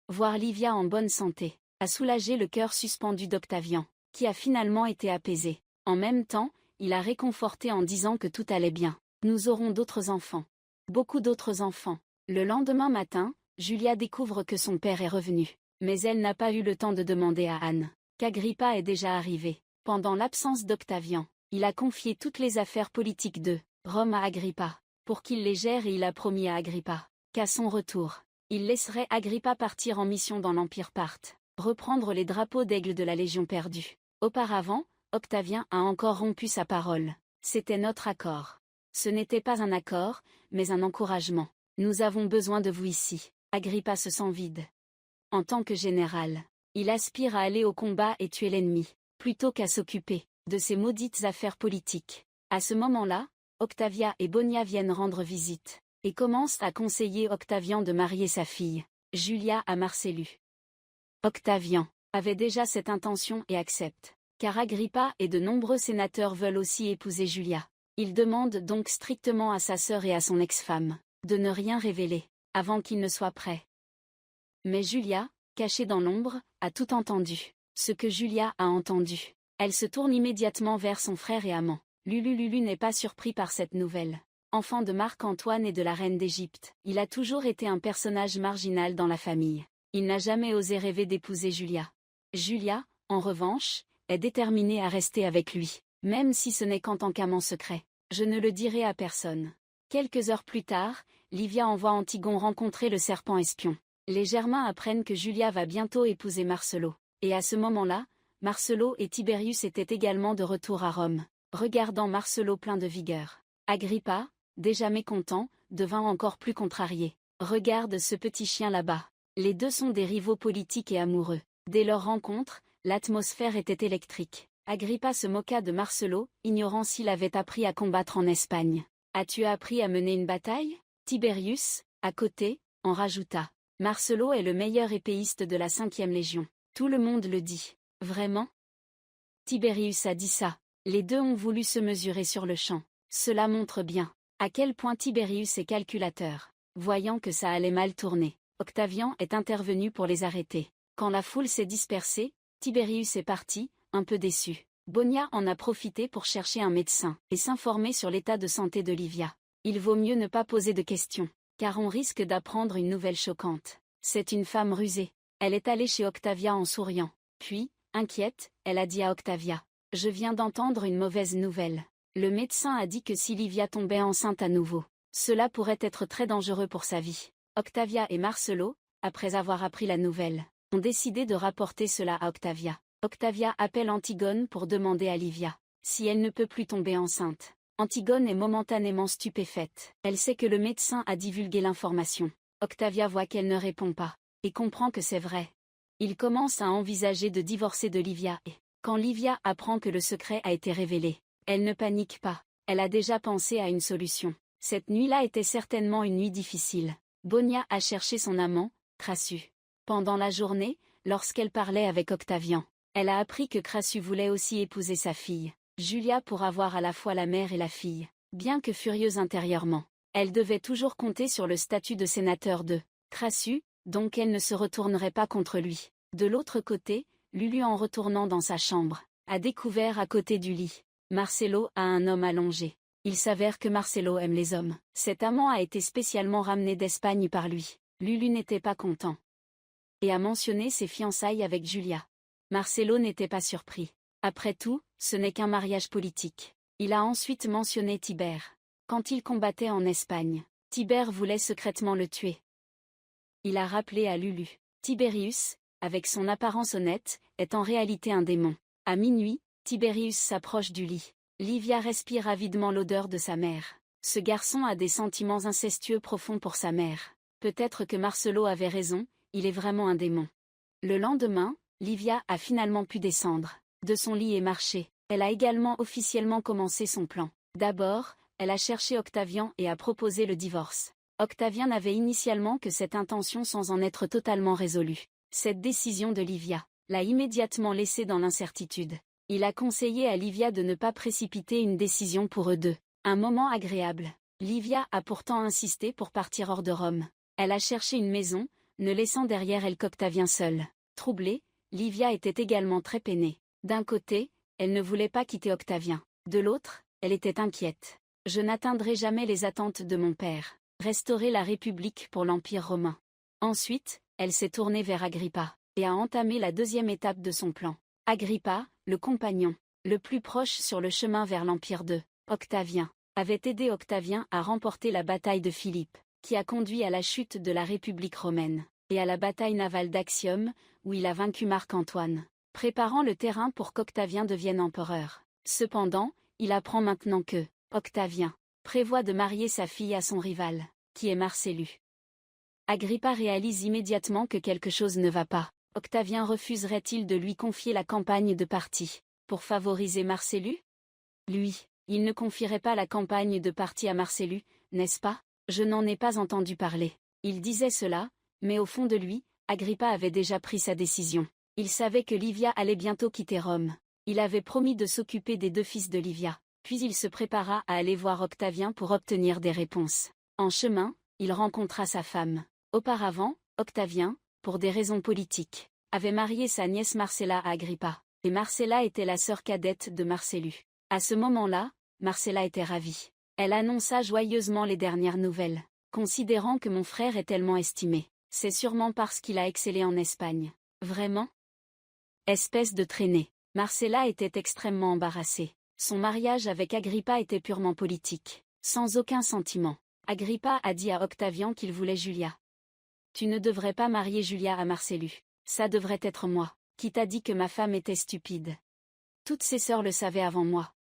S1: Voir Livia en bonne santé a soulagé le cœur suspendu d'Octavian, qui a finalement été apaisé. En même temps, il a réconforté en disant que tout allait bien. Nous aurons d'autres enfants. Beaucoup d'autres enfants. Le lendemain matin, Julia découvre que son père est revenu. Mais elle n'a pas eu le temps de demander à Anne qu'Agrippa est déjà arrivé. Pendant l'absence d'Octavian, il a confié toutes les affaires politiques de Rome à Agrippa, pour qu'il les gère, et il a promis à Agrippa qu'à son retour, il laisserait Agrippa partir en mission dans l'Empire Parthe, reprendre les drapeaux d'aigle de la Légion perdue. Auparavant, Octavien a encore rompu sa parole. C'était notre accord. Ce n'était pas un accord, mais un encouragement. Nous avons besoin de vous ici. Agrippa se sent vide. En tant que général, il aspire à aller au combat et tuer l'ennemi, plutôt qu'à s'occuper de ces maudites affaires politiques. À ce moment-là, Octavia et Bonia viennent rendre visite, et commencent à conseiller Octavian de marier sa fille, Julia, à Marcellus. Octavian avait déjà cette intention et accepte, car Agrippa et de nombreux sénateurs veulent aussi épouser Julia. Il demande donc strictement à sa sœur et à son ex-femme de ne rien révéler, avant qu'il ne soit prêt. Mais Julia, cachée dans l'ombre, a tout entendu. Ce que Julia a entendu. Elle se tourne immédiatement vers son frère et amant. Lulu n'est pas surpris par cette nouvelle. Enfant de Marc-Antoine et de la reine d'Égypte, il a toujours été un personnage marginal dans la famille. Il n'a jamais osé rêver d'épouser Julia. Julia, en revanche, est déterminée à rester avec lui, même si ce n'est qu'en tant qu'amant secret. Je ne le dirai à personne. Quelques heures plus tard, Livia envoie Antigone rencontrer le serpent espion. Les Germains apprennent que Julia va bientôt épouser Marcelo. Et à ce moment-là, Marcelo et Tiberius étaient également de retour à Rome, regardant Marcelo plein de vigueur. Agrippa, déjà mécontent, devint encore plus contrarié. Regarde ce petit chien là-bas. Les deux sont des rivaux politiques et amoureux. Dès leur rencontre, l'atmosphère était électrique. Agrippa se moqua de Marcelo, ignorant s'il avait appris à combattre en Espagne. As-tu appris à mener une bataille? Tiberius, à côté, en rajouta. Marcelo est le meilleur épéiste de la 5e Légion. Tout le monde le dit. Vraiment? Tiberius a dit ça. Les deux ont voulu se mesurer sur le champ. Cela montre bien à quel point Tiberius est calculateur. Voyant que ça allait mal tourner, Octavian est intervenu pour les arrêter. Quand la foule s'est dispersée, Tiberius est parti, un peu déçu. Bonia en a profité pour chercher un médecin et s'informer sur l'état de santé de Livia. Il vaut mieux ne pas poser de questions, car on risque d'apprendre une nouvelle choquante. C'est une femme rusée. Elle est allée chez Octavia en souriant. Puis, inquiète, elle a dit à Octavia: « Je viens d'entendre une mauvaise nouvelle. Le médecin a dit que si Livia tombait enceinte à nouveau, cela pourrait être très dangereux pour sa vie. » Octavia et Marcelo, après avoir appris la nouvelle, ont décidé de rapporter cela à Octavia. Octavia appelle Antigone pour demander à Livia si elle ne peut plus tomber enceinte. Antigone est momentanément stupéfaite. Elle sait que le médecin a divulgué l'information. Octavia voit qu'elle ne répond pas, et comprend que c'est vrai. Il commence à envisager de divorcer de Livia et, quand Livia apprend que le secret a été révélé, elle ne panique pas. Elle a déjà pensé à une solution. Cette nuit-là était certainement une nuit difficile. Bonia a cherché son amant, Crassus. Pendant la journée, lorsqu'elle parlait avec Octavian, elle a appris que Crassus voulait aussi épouser sa fille, Julia, pour avoir à la fois la mère et la fille. Bien que furieuse intérieurement, elle devait toujours compter sur le statut de sénateur de Crassus, donc elle ne se retournerait pas contre lui. De l'autre côté, Lulu, en retournant dans sa chambre, a découvert à côté du lit Marcelo a un homme allongé. Il s'avère que Marcelo aime les hommes. Cet amant a été spécialement ramené d'Espagne par lui. Lulu n'était pas content et a mentionné ses fiançailles avec Julia. Marcelo n'était pas surpris. Après tout, ce n'est qu'un mariage politique. Il a ensuite mentionné Tibère. Quand il combattait en Espagne, Tibère voulait secrètement le tuer. Il a rappelé à Lulu: Tiberius, avec son apparence honnête, est en réalité un démon. À minuit, Tiberius s'approche du lit. Livia respire avidement l'odeur de sa mère. Ce garçon a des sentiments incestueux profonds pour sa mère. Peut-être que Marcelo avait raison, il est vraiment un démon. Le lendemain, Livia a finalement pu descendre de son lit et marcher. Elle a également officiellement commencé son plan. D'abord, elle a cherché Octavian et a proposé le divorce. Octavian n'avait initialement que cette intention sans en être totalement résolu. Cette décision de Livia l'a immédiatement laissée dans l'incertitude. Il a conseillé à Livia de ne pas précipiter une décision pour eux deux. Un moment agréable. Livia a pourtant insisté pour partir hors de Rome. Elle a cherché une maison, ne laissant derrière elle qu'Octavien seul. Troublée, Livia était également très peinée. D'un côté, elle ne voulait pas quitter Octavien. De l'autre, elle était inquiète. Je n'atteindrai jamais les attentes de mon père. Restaurer la République pour l'Empire romain. Ensuite, elle s'est tournée vers Agrippa, et a entamé la deuxième étape de son plan. Agrippa, le compagnon, le plus proche sur le chemin vers l'Empire de Octavien, avait aidé Octavien à remporter la bataille de Philippe, qui a conduit à la chute de la République romaine, et à la bataille navale d'Actium, où il a vaincu Marc-Antoine, préparant le terrain pour qu'Octavien devienne empereur. Cependant, il apprend maintenant que Octavien prévoit de marier sa fille à son rival, qui est Marcellus. Agrippa réalise immédiatement que quelque chose ne va pas. Octavien refuserait-il de lui confier la campagne de Parthie, pour favoriser Marcellus? Lui, il ne confierait pas la campagne de Parthie à Marcellus, n'est-ce pas? Je n'en ai pas entendu parler. Il disait cela, mais au fond de lui, Agrippa avait déjà pris sa décision. Il savait que Livia allait bientôt quitter Rome. Il avait promis de s'occuper des deux fils de Livia, puis il se prépara à aller voir Octavien pour obtenir des réponses. En chemin, il rencontra sa femme. Auparavant, Octavien, pour des raisons politiques, avait marié sa nièce Marcella à Agrippa, et Marcella était la sœur cadette de Marcellus. À ce moment-là, Marcella était ravie. Elle annonça joyeusement les dernières nouvelles. Considérant que mon frère est tellement estimé, c'est sûrement parce qu'il a excellé en Espagne. Vraiment? Espèce de traînée. Marcella était extrêmement embarrassée. Son mariage avec Agrippa était purement politique, sans aucun sentiment. Agrippa a dit à Octavien qu'il voulait Julia. Tu ne devrais pas marier Julia à Marcellus. Ça devrait être moi. Qui t'a dit que ma femme était stupide? Toutes ses sœurs le savaient avant moi.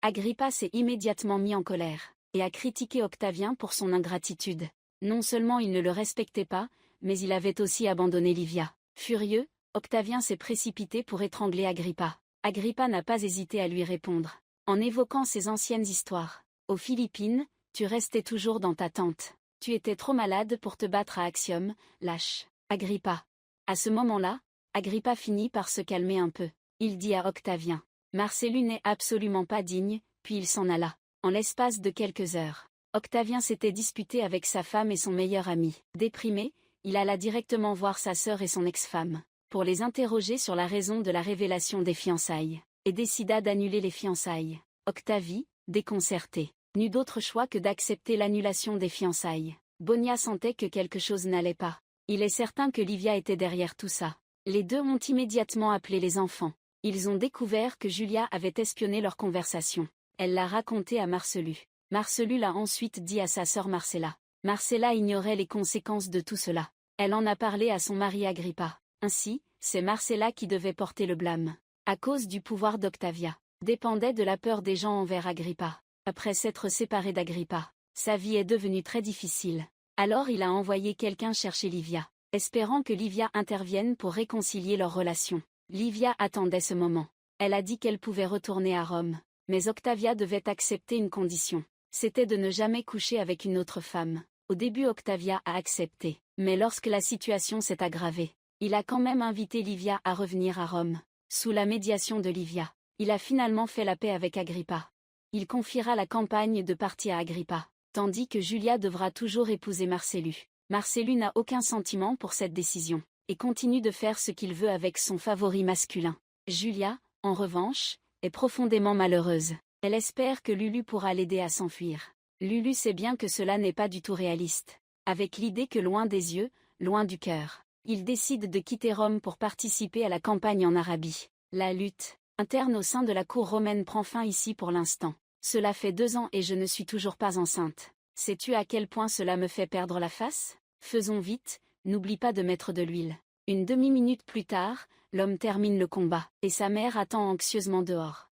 S1: Agrippa s'est immédiatement mis en colère, et a critiqué Octavien pour son ingratitude. Non seulement il ne le respectait pas, mais il avait aussi abandonné Livia. Furieux, Octavien s'est précipité pour étrangler Agrippa. Agrippa n'a pas hésité à lui répondre, en évoquant ses anciennes histoires. Aux Philippines, tu restais toujours dans ta tente. Tu étais trop malade pour te battre à Actium, lâche. Agrippa. À ce moment-là, Agrippa finit par se calmer un peu. Il dit à Octavien. Marcellus n'est absolument pas digne, puis il s'en alla. En l'espace de quelques heures, Octavien s'était disputé avec sa femme et son meilleur ami. Déprimé, il alla directement voir sa sœur et son ex-femme, pour les interroger sur la raison de la révélation des fiançailles, et décida d'annuler les fiançailles. Octavie, déconcertée, n'eut d'autre choix que d'accepter l'annulation des fiançailles. Bonia sentait que quelque chose n'allait pas. Il est certain que Livia était derrière tout ça. Les deux ont immédiatement appelé les enfants. Ils ont découvert que Julia avait espionné leur conversation. Elle l'a raconté à Marcellus. Marcellus l'a ensuite dit à sa sœur Marcella. Marcella ignorait les conséquences de tout cela. Elle en a parlé à son mari Agrippa. Ainsi, c'est Marcella qui devait porter le blâme. À cause du pouvoir d'Octavia, dépendait de la peur des gens envers Agrippa. Après s'être séparé d'Agrippa, sa vie est devenue très difficile. Alors il a envoyé quelqu'un chercher Livia, espérant que Livia intervienne pour réconcilier leur relation. Livia attendait ce moment. Elle a dit qu'elle pouvait retourner à Rome, mais Octavia devait accepter une condition. C'était de ne jamais coucher avec une autre femme. Au début Octavia a accepté, mais lorsque la situation s'est aggravée, il a quand même invité Livia à revenir à Rome. Sous la médiation de Livia, il a finalement fait la paix avec Agrippa. Il confiera la campagne de Parthie à Agrippa, tandis que Julia devra toujours épouser Marcellus. Marcellus n'a aucun sentiment pour cette décision, et continue de faire ce qu'il veut avec son favori masculin. Julia, en revanche, est profondément malheureuse. Elle espère que Lulu pourra l'aider à s'enfuir. Lulu sait bien que cela n'est pas du tout réaliste. Avec l'idée que loin des yeux, loin du cœur, il décide de quitter Rome pour participer à la campagne en Arabie. La lutte interne au sein de la cour romaine prend fin ici pour l'instant. Cela fait 2 ans et je ne suis toujours pas enceinte. Sais-tu à quel point cela me fait perdre la face? Faisons vite, n'oublie pas de mettre de l'huile. Une demi-minute plus tard, l'homme termine le combat, et sa mère attend anxieusement dehors.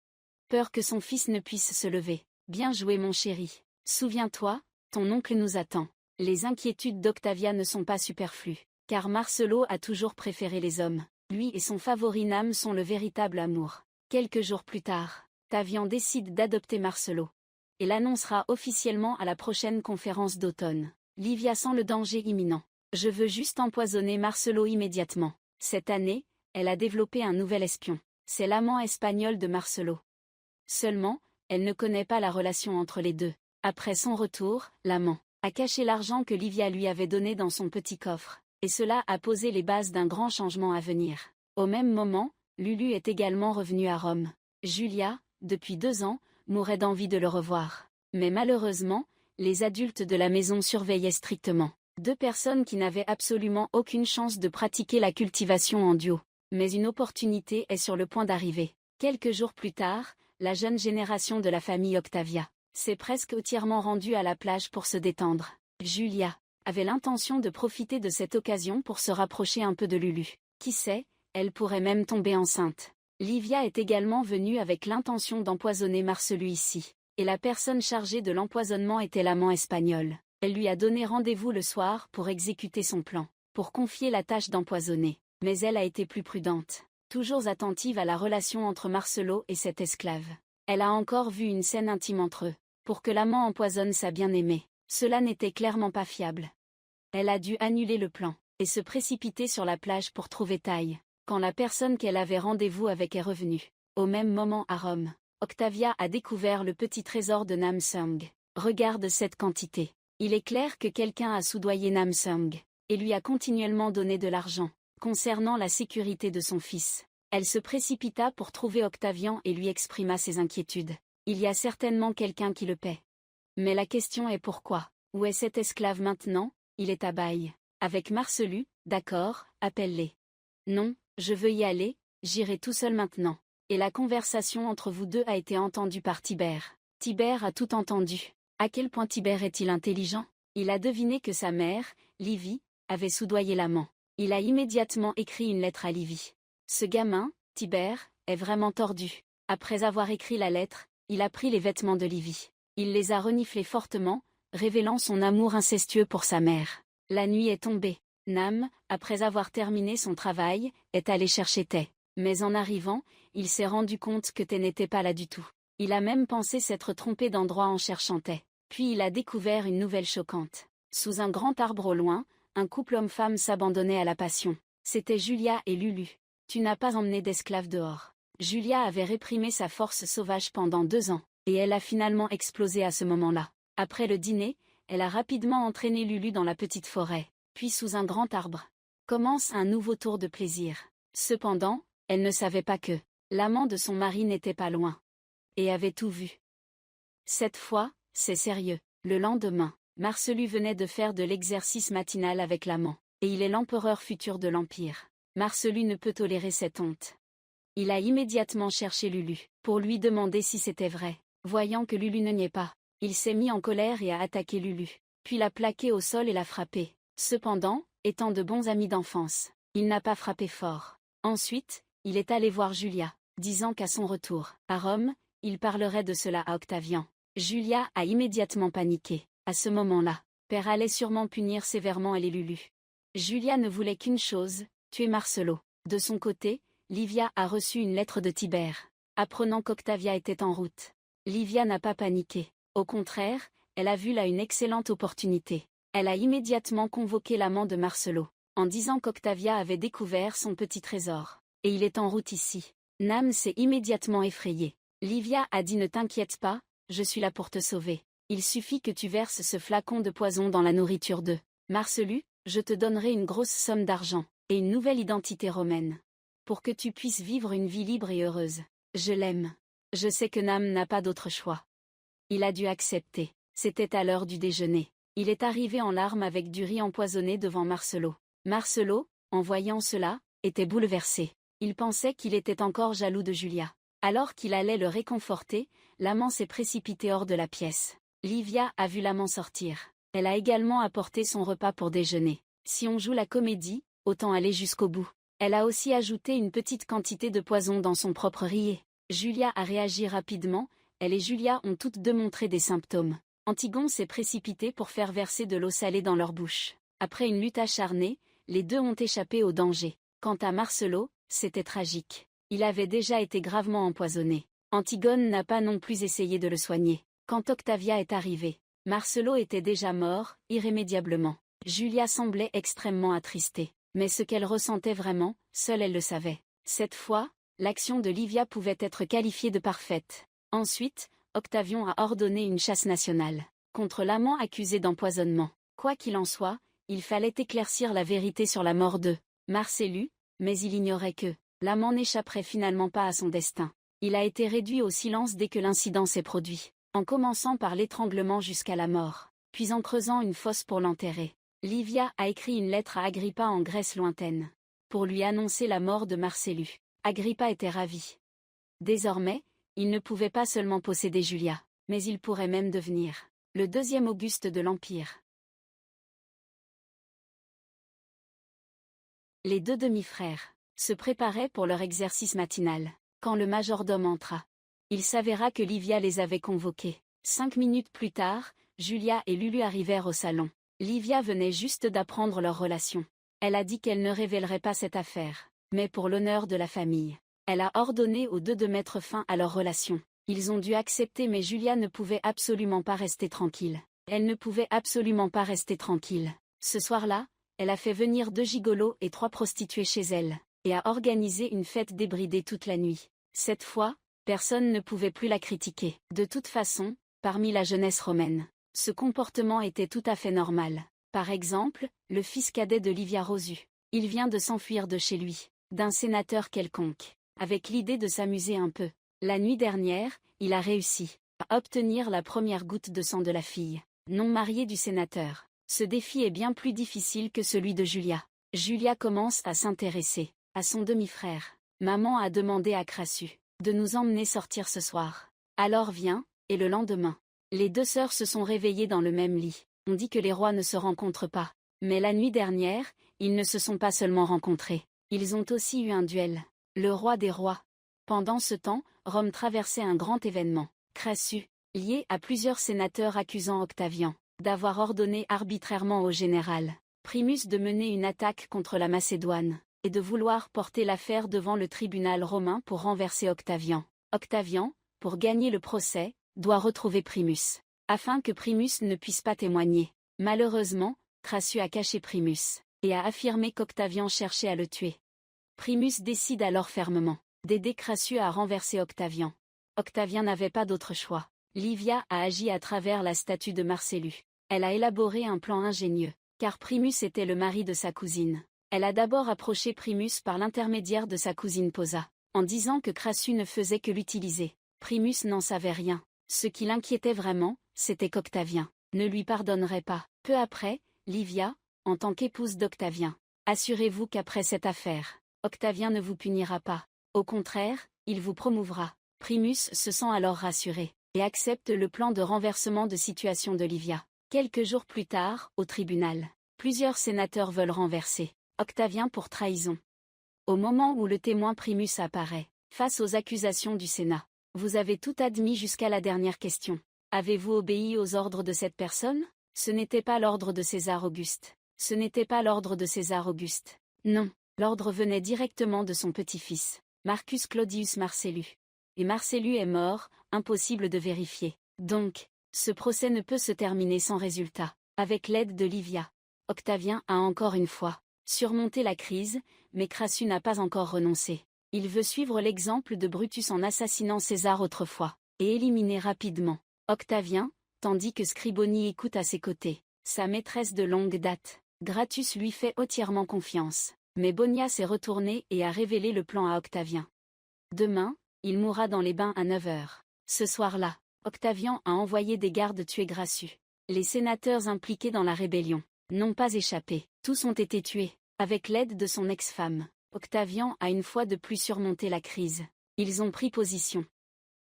S1: Peur que son fils ne puisse se lever. Bien joué mon chéri. Souviens-toi, ton oncle nous attend. Les inquiétudes d'Octavia ne sont pas superflues, car Marcelo a toujours préféré les hommes. Lui et son favori Nam sont le véritable amour. Quelques jours plus tard, Tavian décide d'adopter Marcelo. Et l'annoncera officiellement à la prochaine conférence d'automne. Livia sent le danger imminent. Je veux juste empoisonner Marcelo immédiatement. Cette année, elle a développé un nouvel espion. C'est l'amant espagnol de Marcelo. Seulement, elle ne connaît pas la relation entre les deux. Après son retour, l'amant a caché l'argent que Livia lui avait donné dans son petit coffre, et cela a posé les bases d'un grand changement à venir. Au même moment, Lulu est également revenue à Rome. Julia, depuis 2 ans, mourait d'envie de le revoir. Mais malheureusement, les adultes de la maison surveillaient strictement. 2 personnes qui n'avaient absolument aucune chance de pratiquer la cultivation en duo. Mais une opportunité est sur le point d'arriver. Quelques jours plus tard, la jeune génération de la famille Octavia s'est presque entièrement rendue à la plage pour se détendre. Julia avait l'intention de profiter de cette occasion pour se rapprocher un peu de Lulu. Qui sait, elle pourrait même tomber enceinte. Livia est également venue avec l'intention d'empoisonner Marcelu ici. Et la personne chargée de l'empoisonnement était l'amant espagnol. Elle lui a donné rendez-vous le soir pour exécuter son plan, pour confier la tâche d'empoisonner. Mais elle a été plus prudente, toujours attentive à la relation entre Marcelo et cet esclave. Elle a encore vu une scène intime entre eux, pour que l'amant empoisonne sa bien-aimée. Cela n'était clairement pas fiable. Elle a dû annuler le plan, et se précipiter sur la plage pour trouver Taille, quand la personne qu'elle avait rendez-vous avec est revenue. Au même moment à Rome, Octavia a découvert le petit trésor de Namsung. Regarde cette quantité. Il est clair que quelqu'un a soudoyé Namsung, et lui a continuellement donné de l'argent. Concernant la sécurité de son fils, elle se précipita pour trouver Octavian et lui exprima ses inquiétudes. Il y a certainement quelqu'un qui le paie. Mais la question est pourquoi? Où est cet esclave maintenant? Il est à Baille. Avec Marcelu, d'accord, appelle-les. Non, je veux y aller, j'irai tout seul maintenant. Et la conversation entre vous deux a été entendue par Tibère. Tibère a tout entendu. À quel point Tibère est-il intelligent? Il a deviné que sa mère, Livie, avait soudoyé l'amant. Il a immédiatement écrit une lettre à Livie. Ce gamin, Tibère, est vraiment tordu. Après avoir écrit la lettre, il a pris les vêtements de Livie. Il les a reniflés fortement, révélant son amour incestueux pour sa mère. La nuit est tombée. Nam, après avoir terminé son travail, est allé chercher Tay. Mais en arrivant, il s'est rendu compte que Tay n'était pas là du tout. Il a même pensé s'être trompé d'endroit en cherchant Tay. Puis il a découvert une nouvelle choquante. Sous un grand arbre au loin, un couple homme-femme s'abandonnait à la passion. C'était Julia et Lulu. Tu n'as pas emmené d'esclave dehors. Julia avait réprimé sa force sauvage pendant 2 ans, et elle a finalement explosé à ce moment-là. Après le dîner, elle a rapidement entraîné Lulu dans la petite forêt, puis sous un grand arbre. Commence un nouveau tour de plaisir. Cependant, elle ne savait pas que l'amant de son mari n'était pas loin. Et avait tout vu. Cette fois, c'est sérieux. Le lendemain, Marcelu venait de faire de l'exercice matinal avec l'amant, et il est l'empereur futur de l'Empire. Marcelu ne peut tolérer cette honte. Il a immédiatement cherché Lulu, pour lui demander si c'était vrai. Voyant que Lulu ne niait pas, il s'est mis en colère et a attaqué Lulu, puis l'a plaqué au sol et l'a frappé. Cependant, étant de bons amis d'enfance, il n'a pas frappé fort. Ensuite, il est allé voir Julia, disant qu'à son retour, à Rome, il parlerait de cela à Octavian. Julia a immédiatement paniqué. À ce moment-là, Père allait sûrement punir sévèrement elle et Lulu. Julia ne voulait qu'une chose, tuer Marcelo. De son côté, Livia a reçu une lettre de Tibère, apprenant qu'Octavia était en route. Livia n'a pas paniqué. Au contraire, elle a vu là une excellente opportunité. Elle a immédiatement convoqué l'amant de Marcelo, en disant qu'Octavia avait découvert son petit trésor. Et il est en route ici. Nam s'est immédiatement effrayé. Livia a dit ne t'inquiète pas, je suis là pour te sauver. Il suffit que tu verses ce flacon de poison dans la nourriture de Marcelu, je te donnerai une grosse somme d'argent, et une nouvelle identité romaine. Pour que tu puisses vivre une vie libre et heureuse. Je l'aime. Je sais que Nam n'a pas d'autre choix. Il a dû accepter. C'était à l'heure du déjeuner. Il est arrivé en larmes avec du riz empoisonné devant Marcelo. Marcelo, en voyant cela, était bouleversé. Il pensait qu'il était encore jaloux de Julia. Alors qu'il allait le réconforter, l'amant s'est précipité hors de la pièce. Livia a vu l'amant sortir. Elle a également apporté son repas pour déjeuner. Si on joue la comédie, autant aller jusqu'au bout. Elle a aussi ajouté une petite quantité de poison dans son propre riz. Julia a réagi rapidement, elle et Julia ont toutes deux montré des symptômes. Antigone s'est précipité pour faire verser de l'eau salée dans leur bouche. Après une lutte acharnée, les deux ont échappé au danger. Quant à Marcelo, c'était tragique. Il avait déjà été gravement empoisonné. Antigone n'a pas non plus essayé de le soigner. Quand Octavia est arrivée, Marcelo était déjà mort, irrémédiablement. Julia semblait extrêmement attristée. Mais ce qu'elle ressentait vraiment, seule elle le savait. Cette fois, l'action de Livia pouvait être qualifiée de parfaite. Ensuite, Octavian a ordonné une chasse nationale contre l'amant accusé d'empoisonnement. Quoi qu'il en soit, il fallait éclaircir la vérité sur la mort de Marcellus, mais il ignorait que l'amant n'échapperait finalement pas à son destin. Il a été réduit au silence dès que l'incident s'est produit, en commençant par l'étranglement jusqu'à la mort, puis en creusant une fosse pour l'enterrer. Livia a écrit une lettre à Agrippa en Grèce lointaine, pour lui annoncer la mort de Marcellus. Agrippa était ravi. Désormais, il ne pouvait pas seulement posséder Julia, mais il pourrait même devenir le deuxième Auguste de l'Empire. Les deux demi-frères se préparaient pour leur exercice matinal, quand le majordome entra. Il s'avéra que Livia les avait convoqués. 5 minutes plus tard, Julia et Lulu arrivèrent au salon. Livia venait juste d'apprendre leur relation. Elle a dit qu'elle ne révélerait pas cette affaire, mais pour l'honneur de la famille. Elle a ordonné aux deux de mettre fin à leur relation. Ils ont dû accepter mais Julia ne pouvait absolument pas rester tranquille. Elle ne pouvait absolument pas rester tranquille. Ce soir-là, elle a fait venir 2 gigolos et 3 prostituées chez elle, et a organisé une fête débridée toute la nuit. Cette fois, personne ne pouvait plus la critiquer. De toute façon, parmi la jeunesse romaine, ce comportement était tout à fait normal. Par exemple, le fils cadet de Livia Rosu. Il vient de s'enfuir de chez lui, d'un sénateur quelconque, avec l'idée de s'amuser un peu. La nuit dernière, il a réussi à obtenir la première goutte de sang de la fille non mariée du sénateur. Ce défi est bien plus difficile que celui de Julia. Julia commence à s'intéresser à son demi-frère. Maman a demandé à Crassus de nous emmener sortir ce soir. Alors viens, et le lendemain, les 2 sœurs se sont réveillées dans le même lit. On dit que les rois ne se rencontrent pas. Mais la nuit dernière, ils ne se sont pas seulement rencontrés. Ils ont aussi eu un duel. Le roi des rois. Pendant ce temps, Rome traversait un grand événement. Crassus, lié à plusieurs sénateurs accusant Octavian d'avoir ordonné arbitrairement au général Primus de mener une attaque contre la Macédoine, et de vouloir porter l'affaire devant le tribunal romain pour renverser Octavian. Octavian, pour gagner le procès, doit retrouver Primus, afin que Primus ne puisse pas témoigner. Malheureusement, Crassus a caché Primus, et a affirmé qu'Octavian cherchait à le tuer. Primus décide alors fermement d'aider Crassus à renverser Octavian. Octavien n'avait pas d'autre choix. Livia a agi à travers la statue de Marcellus. Elle a élaboré un plan ingénieux, car Primus était le mari de sa cousine. Elle a d'abord approché Primus par l'intermédiaire de sa cousine Posa, en disant que Crassus ne faisait que l'utiliser. Primus n'en savait rien. Ce qui l'inquiétait vraiment, c'était qu'Octavien ne lui pardonnerait pas. Peu après, Livia, en tant qu'épouse d'Octavien, assurez-vous qu'après cette affaire, Octavien ne vous punira pas. Au contraire, il vous promouvra. Primus se sent alors rassuré, et accepte le plan de renversement de situation de Livia. Quelques jours plus tard, au tribunal, plusieurs sénateurs veulent renverser Octavien pour trahison. Au moment où le témoin Primus apparaît, face aux accusations du Sénat, vous avez tout admis jusqu'à la dernière question. Avez-vous obéi aux ordres de cette personne? Ce n'était pas l'ordre de César Auguste. Ce n'était pas l'ordre de César Auguste. Non, l'ordre venait directement de son petit-fils, Marcus Claudius Marcellus. Et Marcellus est mort, impossible de vérifier. Donc, ce procès ne peut se terminer sans résultat. Avec l'aide de Livia, Octavien a encore une fois surmonté la crise, mais Crassus n'a pas encore renoncé. Il veut suivre l'exemple de Brutus en assassinant César autrefois, et éliminer rapidement Octavien, tandis que Scriboni écoute à ses côtés sa maîtresse de longue date. Gratus lui fait entièrement confiance, mais Bonia s'est retourné et a révélé le plan à Octavien. Demain, il mourra dans les bains à 9 heures. Ce soir-là, Octavien a envoyé des gardes tuer Crassus. Les sénateurs impliqués dans la rébellion n'ont pas échappé. Tous ont été tués. Avec l'aide de son ex-femme, Octavien a une fois de plus surmonté la crise. Ils ont pris position.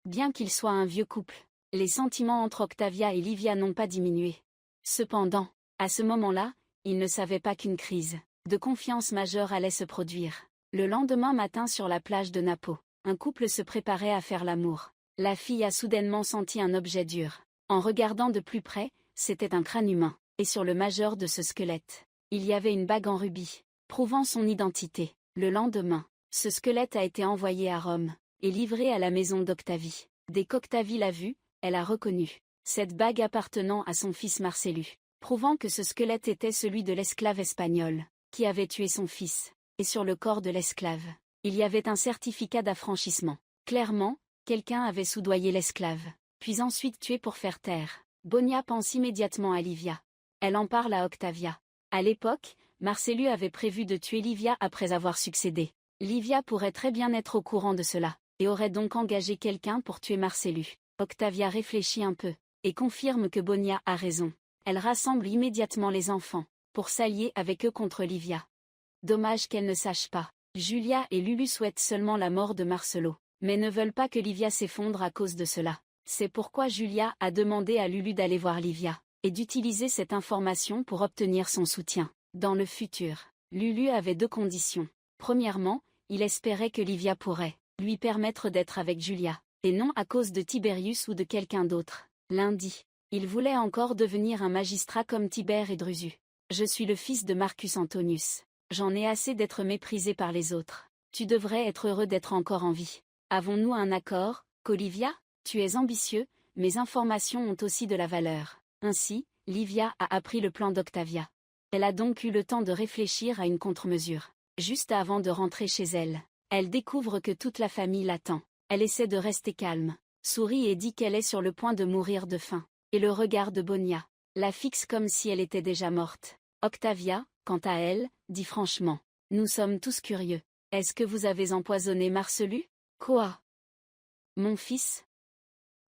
S1: Bien qu'ils soient un vieux couple, les sentiments entre Octavia et Livia n'ont pas diminué. Cependant, à ce moment-là, ils ne savaient pas qu'une crise de confiance majeure allait se produire. Le lendemain matin sur la plage de Napo, un couple se préparait à faire l'amour. La fille a soudainement senti un objet dur. En regardant de plus près, c'était un crâne humain, et sur le majeur de ce squelette, il y avait une bague en rubis, prouvant son identité. Le lendemain, ce squelette a été envoyé à Rome, et livré à la maison d'Octavie. Dès qu'Octavie l'a vu, elle a reconnu cette bague appartenant à son fils Marcellus, prouvant que ce squelette était celui de l'esclave espagnol, qui avait tué son fils. Et sur le corps de l'esclave, il y avait un certificat d'affranchissement. Clairement, quelqu'un avait soudoyé l'esclave, puis ensuite tué pour faire taire. Bonia pense immédiatement à Livia. Elle en parle à Octavia. À l'époque, Marcellus avait prévu de tuer Livia après avoir succédé. Livia pourrait très bien être au courant de cela, et aurait donc engagé quelqu'un pour tuer Marcellus. Octavia réfléchit un peu, et confirme que Bonia a raison. Elle rassemble immédiatement les enfants, pour s'allier avec eux contre Livia. Dommage qu'elle ne sache pas. Julia et Lulu souhaitent seulement la mort de Marcelo, mais ne veulent pas que Livia s'effondre à cause de cela. C'est pourquoi Julia a demandé à Lulu d'aller voir Livia, et d'utiliser cette information pour obtenir son soutien. Dans le futur, Lulu avait 2 conditions. Premièrement, il espérait que Livia pourrait lui permettre d'être avec Julia, et non à cause de Tiberius ou de quelqu'un d'autre. Lundi, il voulait encore devenir un magistrat comme Tibère et Drusus. Je suis le fils de Marcus Antonius. J'en ai assez d'être méprisé par les autres. Tu devrais être heureux d'être encore en vie. Avons-nous un accord, Colivia? Tu es ambitieux, mes informations ont aussi de la valeur. Ainsi, Livia a appris le plan d'Octavia. Elle a donc eu le temps de réfléchir à une contre-mesure. Juste avant de rentrer chez elle, elle découvre que toute la famille l'attend. Elle essaie de rester calme, sourit et dit qu'elle est sur le point de mourir de faim. Et le regard de Bonia la fixe comme si elle était déjà morte. Octavia, quant à elle, dit franchement: nous sommes tous curieux. Est-ce que vous avez empoisonné Marcellus? Quoi? Mon fils?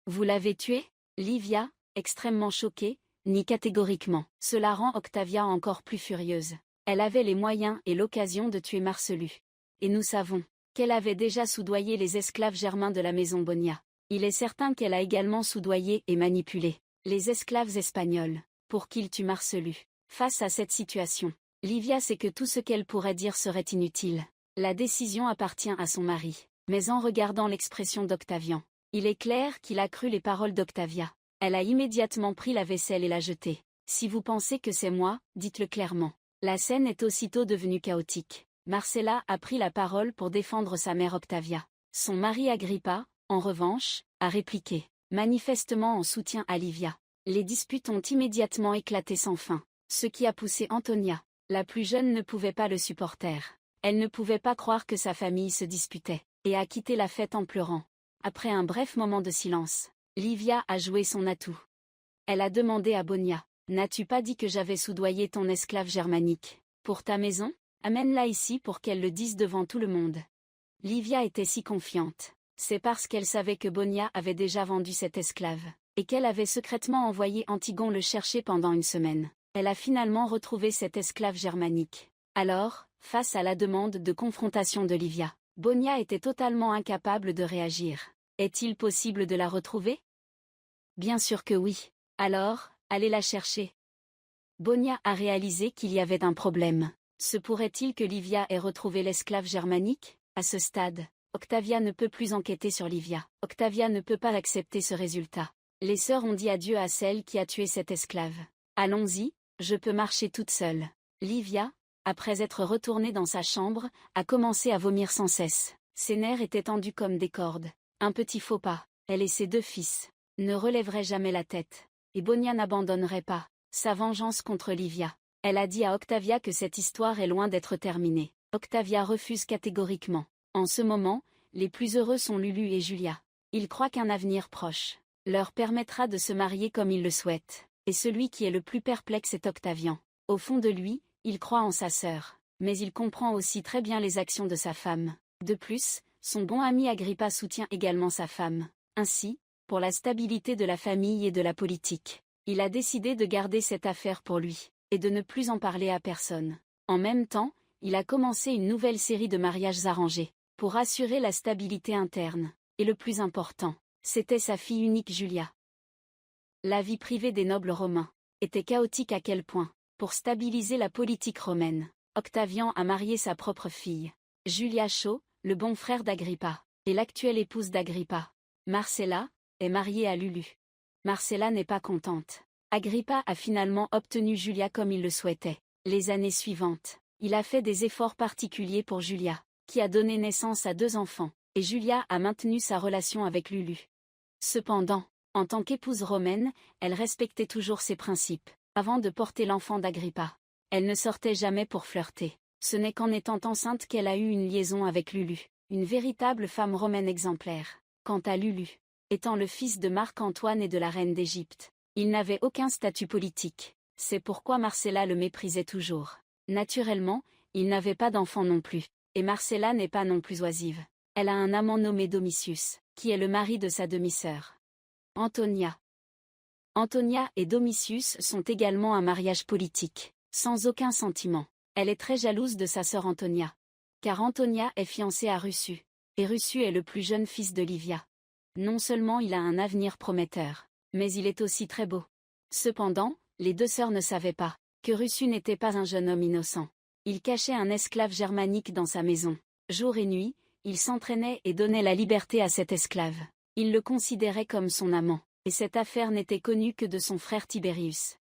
S1: Vous l'avez tué? Livia, extrêmement choquée, nie catégoriquement. Cela rend Octavia encore plus furieuse. Elle avait les moyens et l'occasion de tuer Marcellus. Et nous savons qu'elle avait déjà soudoyé les esclaves germains de la maison Bonia. Il est certain qu'elle a également soudoyé et manipulé les esclaves espagnols, pour qu'ils tuent Marcellus. Face à cette situation, Livia sait que tout ce qu'elle pourrait dire serait inutile. La décision appartient à son mari. Mais en regardant l'expression d'Octavian, il est clair qu'il a cru les paroles d'Octavia. Elle a immédiatement pris la vaisselle et l'a jetée. Si vous pensez que c'est moi, dites-le clairement. La scène est aussitôt devenue chaotique. Marcella a pris la parole pour défendre sa mère Octavia. Son mari Agrippa, en revanche, a répliqué, manifestement en soutien à Livia. Les disputes ont immédiatement éclaté sans fin, ce qui a poussé Antonia. La plus jeune ne pouvait pas le supporter. Elle ne pouvait pas croire que sa famille se disputait, et a quitté la fête en pleurant. Après un bref moment de silence, Livia a joué son atout. Elle a demandé à Bonia: n'as-tu pas dit que j'avais soudoyé ton esclave germanique pour ta maison? Amène-la ici pour qu'elle le dise devant tout le monde. Livia était si confiante. C'est parce qu'elle savait que Bonia avait déjà vendu cet esclave, et qu'elle avait secrètement envoyé Antigone le chercher pendant une semaine. Elle a finalement retrouvé cet esclave germanique. Alors, face à la demande de confrontation de Livia, Bonia était totalement incapable de réagir. Est-il possible de la retrouver? Bien sûr que oui. Alors, allez la chercher. Bonia a réalisé qu'il y avait un problème. Se pourrait-il que Livia ait retrouvé l'esclave germanique? À ce stade, Octavia ne peut plus enquêter sur Livia. Octavia ne peut pas accepter ce résultat. Les sœurs ont dit adieu à celle qui a tué cet esclave. Allons-y, je peux marcher toute seule. Livia, après être retournée dans sa chambre, a commencé à vomir sans cesse. Ses nerfs étaient tendus comme des cordes. Un petit faux pas, elle et ses 2 fils ne relèveraient jamais la tête. Et Bonia n'abandonnerait pas sa vengeance contre Livia. Elle a dit à Octavia que cette histoire est loin d'être terminée. Octavia refuse catégoriquement. En ce moment, les plus heureux sont Lulu et Julia. Ils croient qu'un avenir proche leur permettra de se marier comme ils le souhaitent. Et celui qui est le plus perplexe est Octavian. Au fond de lui, il croit en sa sœur. Mais il comprend aussi très bien les actions de sa femme. De plus, son bon ami Agrippa soutient également sa femme. Ainsi, pour la stabilité de la famille et de la politique, il a décidé de garder cette affaire pour lui, et de ne plus en parler à personne. En même temps, il a commencé une nouvelle série de mariages arrangés, pour assurer la stabilité interne. Et le plus important, c'était sa fille unique Julia. La vie privée des nobles romains était chaotique à quel point? Pour stabiliser la politique romaine, Octavian a marié sa propre fille. Julia Shaw, le bon frère d'Agrippa, et l'actuelle épouse d'Agrippa. Marcella, est mariée à Lulu. Marcella n'est pas contente. Agrippa a finalement obtenu Julia comme il le souhaitait. Les années suivantes, il a fait des efforts particuliers pour Julia, qui a donné naissance à 2 enfants, et Julia a maintenu sa relation avec Lulu. Cependant, en tant qu'épouse romaine, elle respectait toujours ses principes, avant de porter l'enfant d'Agrippa. Elle ne sortait jamais pour flirter. Ce n'est qu'en étant enceinte qu'elle a eu une liaison avec Lulu, une véritable femme romaine exemplaire. Quant à Lulu, étant le fils de Marc-Antoine et de la reine d'Égypte, il n'avait aucun statut politique. C'est pourquoi Marcella le méprisait toujours. Naturellement, il n'avait pas d'enfant non plus. Et Marcella n'est pas non plus oisive. Elle a un amant nommé Domitius, qui est le mari de sa demi-sœur. Antonia. Antonia et Domitius sont également un mariage politique, sans aucun sentiment. Elle est très jalouse de sa sœur Antonia. Car Antonia est fiancée à Russu. Et Russu est le plus jeune fils de Livia. Non seulement il a un avenir prometteur, mais il est aussi très beau. Cependant, les 2 sœurs ne savaient pas que Russu n'était pas un jeune homme innocent. Il cachait un esclave germanique dans sa maison. Jour et nuit, il s'entraînait et donnait la liberté à cet esclave. Il le considérait comme son amant, et cette affaire n'était connue que de son frère Tiberius.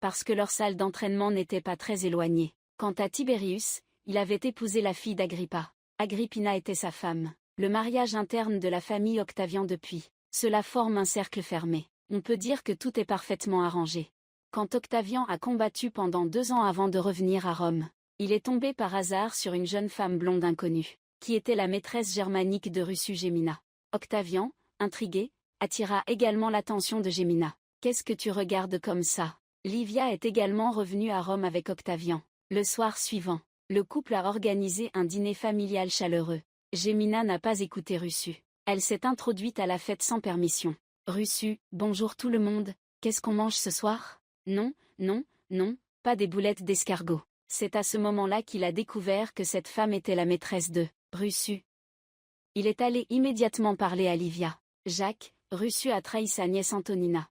S1: Parce que leur salle d'entraînement n'était pas très éloignée. Quant à Tiberius, il avait épousé la fille d'Agrippa. Agrippina était sa femme. Le mariage interne de la famille Octavian depuis. Cela forme un cercle fermé. On peut dire que tout est parfaitement arrangé. Quand Octavian a combattu pendant 2 ans avant de revenir à Rome, il est tombé par hasard sur une jeune femme blonde inconnue, qui était la maîtresse germanique de Russu Gémina. Octavian, intrigué, attira également l'attention de Gémina. « Qu'est-ce que tu regardes comme ça ?» Livia est également revenue à Rome avec Octavian. Le soir suivant, le couple a organisé un dîner familial chaleureux. Gémina n'a pas écouté Russu. Elle s'est introduite à la fête sans permission. « Russu, bonjour tout le monde, qu'est-ce qu'on mange ce soir ?»« Non, non, non, pas des boulettes d'escargot. » C'est à ce moment-là qu'il a découvert que cette femme était la maîtresse de Russu. Il est allé immédiatement parler à Livia. Jacques, Russu a trahi sa nièce Antonina.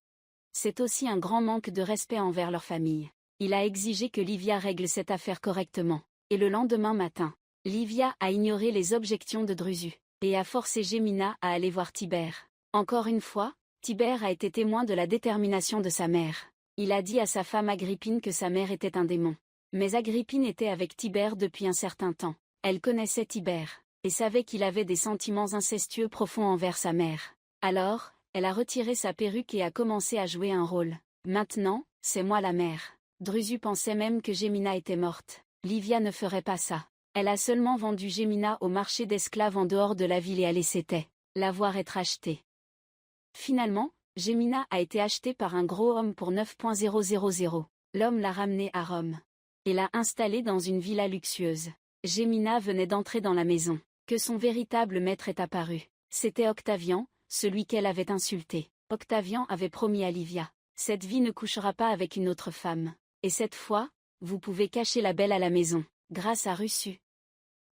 S1: C'est aussi un grand manque de respect envers leur famille. Il a exigé que Livia règle cette affaire correctement. Et le lendemain matin, Livia a ignoré les objections de Drusus, et a forcé Gémina à aller voir Tibère. Encore une fois, Tibère a été témoin de la détermination de sa mère. Il a dit à sa femme Agrippine que sa mère était un démon. Mais Agrippine était avec Tibère depuis un certain temps. Elle connaissait Tibère, et savait qu'il avait des sentiments incestueux profonds envers sa mère. Alors, elle a retiré sa perruque et a commencé à jouer un rôle. Maintenant, c'est moi la mère. Drusus pensait même que Gémina était morte. Livia ne ferait pas ça. Elle a seulement vendu Gémina au marché d'esclaves en dehors de la ville et a laissé la voir être achetée. Finalement, Gémina a été achetée par un gros homme pour 9,000. L'homme l'a ramenée à Rome et l'a installée dans une villa luxueuse. Gémina venait d'entrer dans la maison, que son véritable maître est apparu. C'était Octavian, celui qu'elle avait insulté. Octavian avait promis à Livia, « Cette vie ne couchera pas avec une autre femme. Et cette fois, vous pouvez cacher la belle à la maison, grâce à Russu.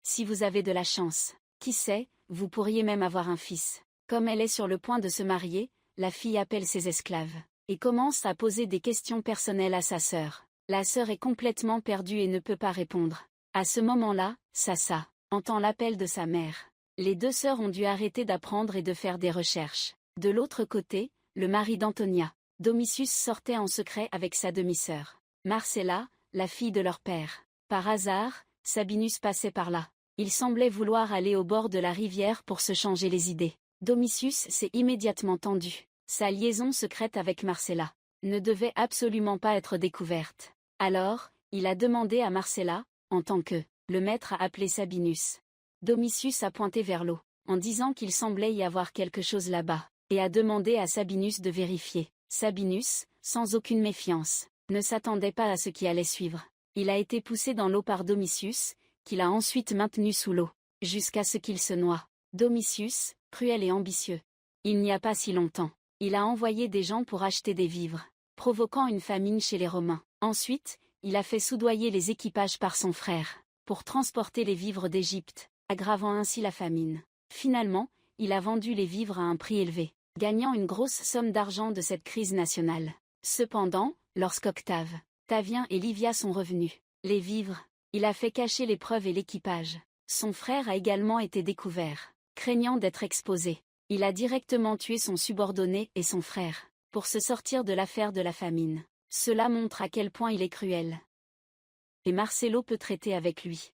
S1: Si vous avez de la chance, qui sait, vous pourriez même avoir un fils. » Comme elle est sur le point de se marier, la fille appelle ses esclaves, et commence à poser des questions personnelles à sa sœur. La sœur est complètement perdue et ne peut pas répondre. À ce moment-là, Sassa entend l'appel de sa mère. Les 2 sœurs ont dû arrêter d'apprendre et de faire des recherches. De l'autre côté, le mari d'Antonia, Domitius, sortait en secret avec sa demi-sœur, Marcella, la fille de leur père. Par hasard, Sabinus passait par là. Il semblait vouloir aller au bord de la rivière pour se changer les idées. Domitius s'est immédiatement tendu. Sa liaison secrète avec Marcella ne devait absolument pas être découverte. Alors, il a demandé à Marcella, en tant que le maître a appelé Sabinus. Domitius a pointé vers l'eau, en disant qu'il semblait y avoir quelque chose là-bas, et a demandé à Sabinus de vérifier. Sabinus, sans aucune méfiance, ne s'attendait pas à ce qui allait suivre. Il a été poussé dans l'eau par Domitius, qu'il a ensuite maintenu sous l'eau, jusqu'à ce qu'il se noie. Domitius, cruel et ambitieux. Il n'y a pas si longtemps, il a envoyé des gens pour acheter des vivres, provoquant une famine chez les Romains. Ensuite, il a fait soudoyer les équipages par son frère, pour transporter les vivres d'Égypte, aggravant ainsi la famine. Finalement, il a vendu les vivres à un prix élevé, gagnant une grosse somme d'argent de cette crise nationale. Cependant, lorsqu'Octave, Tavien et Livia sont revenus, les vivres Il a fait cacher les preuves et l'équipage. Son frère a également été découvert. Craignant d'être exposé, il a directement tué son subordonné et son frère, pour se sortir de l'affaire de la famine. Cela montre à quel point il est cruel. Et Marcelo peut traiter avec lui.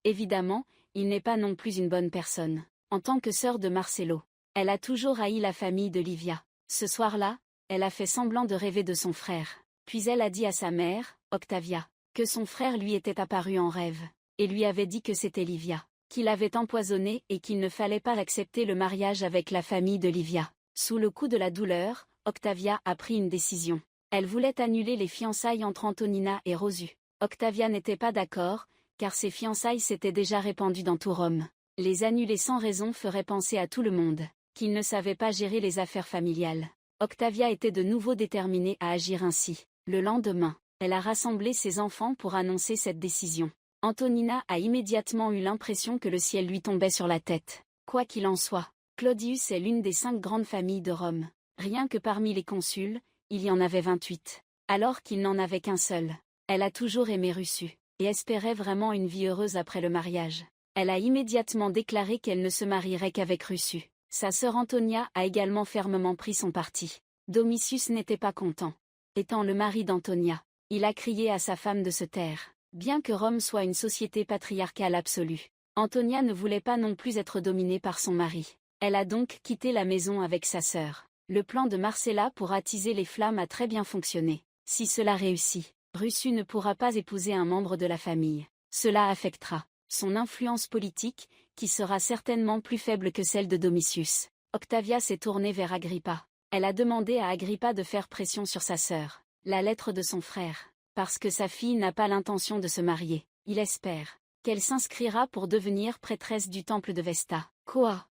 S1: Évidemment, il n'est pas non plus une bonne personne. En tant que sœur de Marcelo, elle a toujours haï la famille de Livia. Ce soir-là, elle a fait semblant de rêver de son frère. Puis elle a dit à sa mère, Octavia, que son frère lui était apparu en rêve, et lui avait dit que c'était Livia, qu'il avait empoisonné et qu'il ne fallait pas accepter le mariage avec la famille de Livia. Sous le coup de la douleur, Octavia a pris une décision. Elle voulait annuler les fiançailles entre Antonina et Rosu. Octavia n'était pas d'accord, car ces fiançailles s'étaient déjà répandues dans tout Rome. Les annuler sans raison ferait penser à tout le monde qu'il ne savait pas gérer les affaires familiales. Octavia était de nouveau déterminée à agir ainsi. Le lendemain, elle a rassemblé ses enfants pour annoncer cette décision. Antonina a immédiatement eu l'impression que le ciel lui tombait sur la tête. Quoi qu'il en soit, Claudius est l'une des 5 grandes familles de Rome. Rien que parmi les consuls, il y en avait 28. Alors qu'il n'en avait qu'un seul. Elle a toujours aimé Russu, et espérait vraiment une vie heureuse après le mariage. Elle a immédiatement déclaré qu'elle ne se marierait qu'avec Russu. Sa sœur Antonia a également fermement pris son parti. Domitius n'était pas content. Étant le mari d'Antonia, il a crié à sa femme de se taire. Bien que Rome soit une société patriarcale absolue, Antonia ne voulait pas non plus être dominée par son mari. Elle a donc quitté la maison avec sa sœur. Le plan de Marcella pour attiser les flammes a très bien fonctionné. Si cela réussit, Russu ne pourra pas épouser un membre de la famille. Cela affectera son influence politique, qui sera certainement plus faible que celle de Domitius. Octavia s'est tournée vers Agrippa. Elle a demandé à Agrippa de faire pression sur sa sœur. La lettre de son frère. Parce que sa fille n'a pas l'intention de se marier. Il espère qu'elle s'inscrira pour devenir prêtresse du temple de Vesta. Quoi?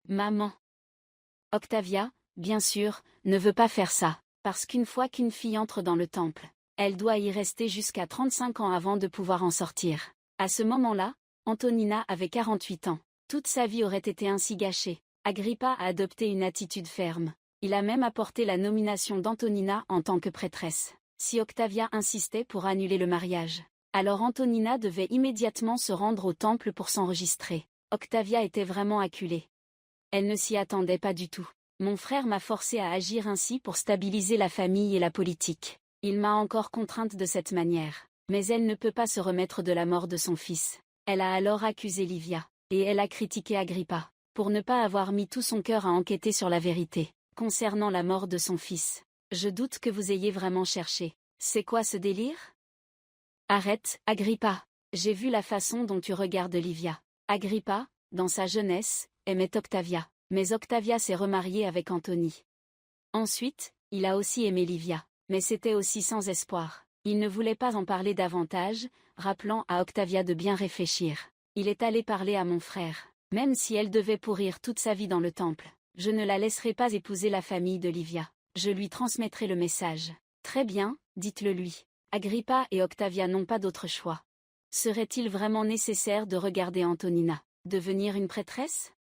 S1: Maman. Octavia, bien sûr, ne veut pas faire ça. Parce qu'une fois qu'une fille entre dans le temple, elle doit y rester jusqu'à 35 ans avant de pouvoir en sortir. À ce moment-là, Antonina avait 48 ans. Toute sa vie aurait été ainsi gâchée. Agrippa a adopté une attitude ferme. Il a même apporté la nomination d'Antonina en tant que prêtresse. Si Octavia insistait pour annuler le mariage, alors Antonina devait immédiatement se rendre au temple pour s'enregistrer. Octavia était vraiment acculée. Elle ne s'y attendait pas du tout. Mon frère m'a forcé à agir ainsi pour stabiliser la famille et la politique. Il m'a encore contrainte de cette manière. Mais elle ne peut pas se remettre de la mort de son fils. Elle a alors accusé Livia, et elle a critiqué Agrippa, pour ne pas avoir mis tout son cœur à enquêter sur la vérité, concernant la mort de son fils. Je doute que vous ayez vraiment cherché. C'est quoi ce délire? Arrête, Agrippa. J'ai vu la façon dont tu regardes Livia. Agrippa, dans sa jeunesse, aimait Octavia, mais Octavia s'est remariée avec Antony. Ensuite, il a aussi aimé Livia, mais c'était aussi sans espoir. Il ne voulait pas en parler davantage, rappelant à Octavia de bien réfléchir. Il est allé parler à mon frère. Même si elle devait pourrir toute sa vie dans le temple, je ne la laisserai pas épouser la famille de Livia. Je lui transmettrai le message. Très bien, dites-le lui. Agrippa et Octavia n'ont pas d'autre choix. Serait-il vraiment nécessaire de regarder Antonina devenir une prêtresse?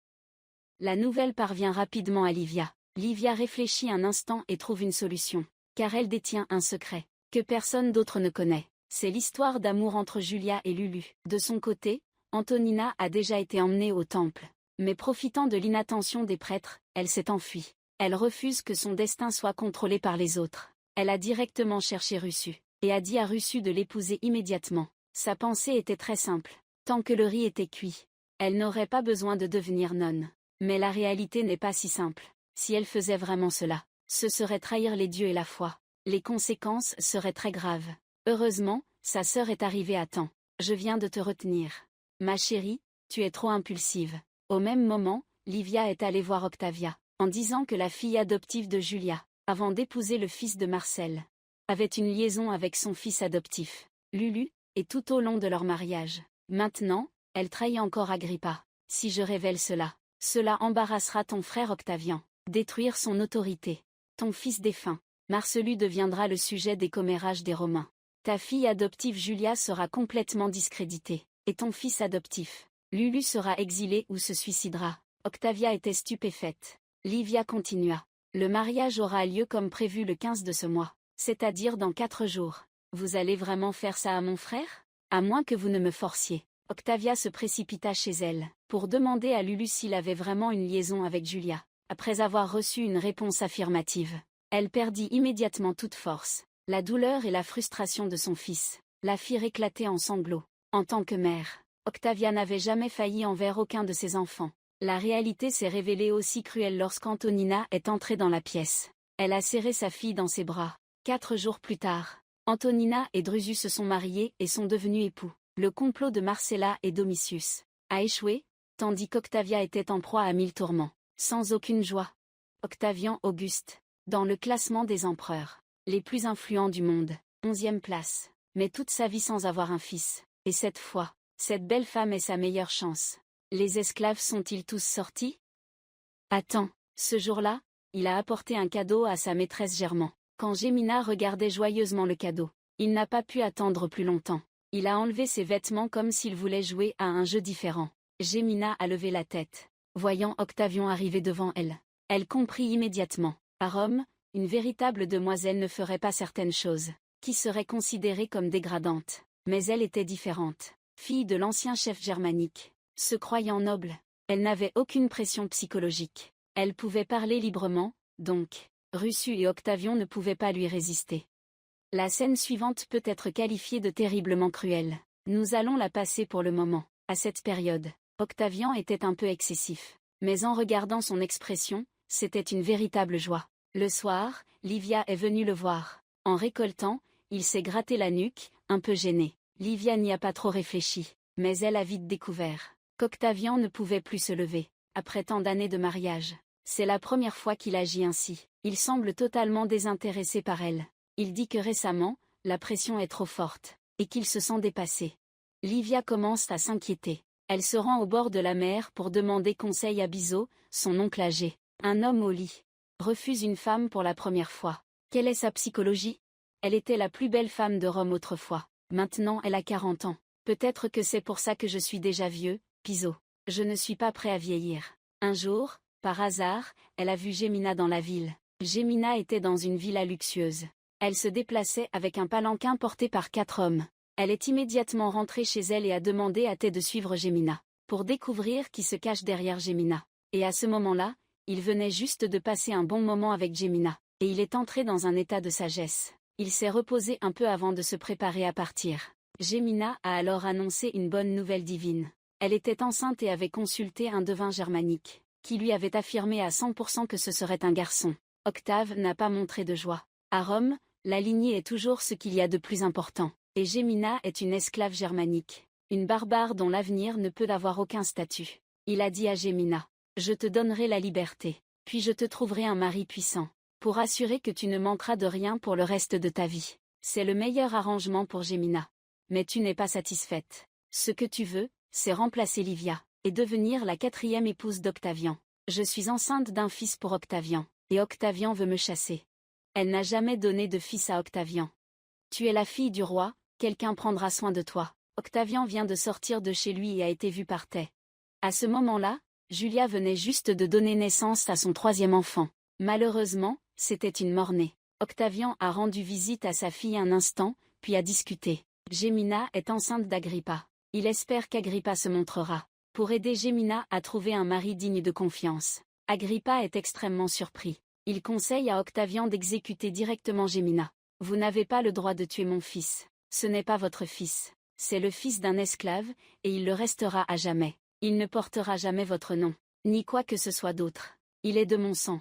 S1: La nouvelle parvient rapidement à Livia. Livia réfléchit un instant et trouve une solution. Car elle détient un secret que personne d'autre ne connaît. C'est l'histoire d'amour entre Julia et Lulu. De son côté, Antonina a déjà été emmenée au temple. Mais profitant de l'inattention des prêtres, elle s'est enfuie. Elle refuse que son destin soit contrôlé par les autres. Elle a directement cherché Russu, et a dit à Russu de l'épouser immédiatement. Sa pensée était très simple. Tant que le riz était cuit, elle n'aurait pas besoin de devenir nonne. Mais la réalité n'est pas si simple. Si elle faisait vraiment cela, ce serait trahir les dieux et la foi. Les conséquences seraient très graves. Heureusement, sa sœur est arrivée à temps. Je viens de te retenir. Ma chérie, tu es trop impulsive. Au même moment, Livia est allée voir Octavia, en disant que la fille adoptive de Julia, avant d'épouser le fils de Marcel, avait une liaison avec son fils adoptif, Lulu, et tout au long de leur mariage. Maintenant, elle trahit encore Agrippa. Si je révèle cela, cela embarrassera ton frère Octavian. Détruire son autorité. Ton fils défunt, Marcellus deviendra le sujet des commérages des Romains. Ta fille adoptive Julia sera complètement discréditée. Et ton fils adoptif, Lulu sera exilé ou se suicidera. Octavia était stupéfaite. Livia continua. Le mariage aura lieu comme prévu le 15 de ce mois, c'est-à-dire dans 4 jours. Vous allez vraiment faire ça à mon frère? À moins que vous ne me forciez. Octavia se précipita chez elle, pour demander à Lulu s'il avait vraiment une liaison avec Julia. Après avoir reçu une réponse affirmative, elle perdit immédiatement toute force. La douleur et la frustration de son fils la firent éclater en sanglots. En tant que mère, Octavia n'avait jamais failli envers aucun de ses enfants. La réalité s'est révélée aussi cruelle lorsqu'Antonina est entrée dans la pièce. Elle a serré sa fille dans ses bras. 4 jours plus tard, Antonina et Drusus se sont mariés et sont devenus époux. Le complot de Marcella et Domitius a échoué, tandis qu'Octavia était en proie à 1000 tourments, sans aucune joie. Octavian Auguste, dans le classement des empereurs les plus influents du monde, 11e place, mais toute sa vie sans avoir un fils. Et cette fois, cette belle femme est sa meilleure chance. Les esclaves sont-ils tous sortis? Attends, ce jour-là, il a apporté un cadeau à sa maîtresse Germain. Quand Gémina regardait joyeusement le cadeau, il n'a pas pu attendre plus longtemps. Il a enlevé ses vêtements comme s'il voulait jouer à un jeu différent. Gémina a levé la tête, voyant Octavian arriver devant elle. Elle comprit immédiatement. À Rome, une véritable demoiselle ne ferait pas certaines choses, qui seraient considérées comme dégradantes. Mais elle était différente. Fille de l'ancien chef germanique, se croyant noble, elle n'avait aucune pression psychologique. Elle pouvait parler librement, donc, Russu et Octavian ne pouvaient pas lui résister. La scène suivante peut être qualifiée de terriblement cruelle. Nous allons la passer pour le moment. À cette période, Octavian était un peu excessif. Mais en regardant son expression, c'était une véritable joie. Le soir, Livia est venue le voir. En récoltant, il s'est gratté la nuque, un peu gêné. Livia n'y a pas trop réfléchi, mais elle a vite découvert qu'Octavian ne pouvait plus se lever. Après tant d'années de mariage, c'est la première fois qu'il agit ainsi. Il semble totalement désintéressé par elle. Il dit que récemment, la pression est trop forte, et qu'il se sent dépassé. Livia commence à s'inquiéter. Elle se rend au bord de la mer pour demander conseil à Biso, son oncle âgé. Un homme au lit refuse une femme pour la première fois. Quelle est sa psychologie? Elle était la plus belle femme de Rome autrefois. Maintenant elle a 40 ans. Peut-être que c'est pour ça que je suis déjà vieux, Piso. Je ne suis pas prêt à vieillir. Un jour, par hasard, elle a vu Gémina dans la ville. Gémina était dans une villa luxueuse. Elle se déplaçait avec un palanquin porté par 4 hommes. Elle est immédiatement rentrée chez elle et a demandé à Thé de suivre Gémina, pour découvrir qui se cache derrière Gémina. Et à ce moment-là, il venait juste de passer un bon moment avec Gémina, et il est entré dans un état de sagesse. Il s'est reposé un peu avant de se préparer à partir. Gémina a alors annoncé une bonne nouvelle divine. Elle était enceinte et avait consulté un devin germanique, qui lui avait affirmé à 100% que ce serait un garçon. Octave n'a pas montré de joie. À Rome, la lignée est toujours ce qu'il y a de plus important. Et Gémina est une esclave germanique, une barbare dont l'avenir ne peut avoir aucun statut. Il a dit à Gémina: « Je te donnerai la liberté, puis je te trouverai un mari puissant, pour assurer que tu ne manqueras de rien pour le reste de ta vie. » C'est le meilleur arrangement pour Gémina. Mais tu n'es pas satisfaite. Ce que tu veux, c'est remplacer Livia, et devenir la 4e épouse d'Octavian. Je suis enceinte d'un fils pour Octavian, et Octavian veut me chasser. Elle n'a jamais donné de fils à Octavian. Tu es la fille du roi, quelqu'un prendra soin de toi. Octavian vient de sortir de chez lui et a été vu par Thé. À ce moment-là, Julia venait juste de donner naissance à son 3e enfant. Malheureusement, c'était une mort-née. Octavian a rendu visite à sa fille un instant, puis a discuté. Gémina est enceinte d'Agrippa. Il espère qu'Agrippa se montrera, pour aider Gémina à trouver un mari digne de confiance. Agrippa est extrêmement surpris. Il conseille à Octavian d'exécuter directement Gémina. Vous n'avez pas le droit de tuer mon fils. Ce n'est pas votre fils. C'est le fils d'un esclave, et il le restera à jamais. Il ne portera jamais votre nom, ni quoi que ce soit d'autre. Il est de mon sang.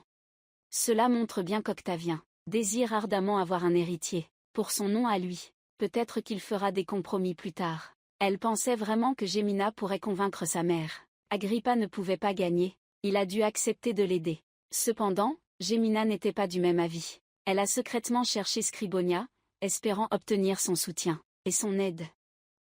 S1: Cela montre bien qu'Octavien désire ardemment avoir un héritier, pour son nom à lui. Peut-être qu'il fera des compromis plus tard. Elle pensait vraiment que Gémina pourrait convaincre sa mère. Agrippa ne pouvait pas gagner. Il a dû accepter de l'aider. Cependant, Gémina n'était pas du même avis. Elle a secrètement cherché Scribonia, espérant obtenir son soutien et son aide.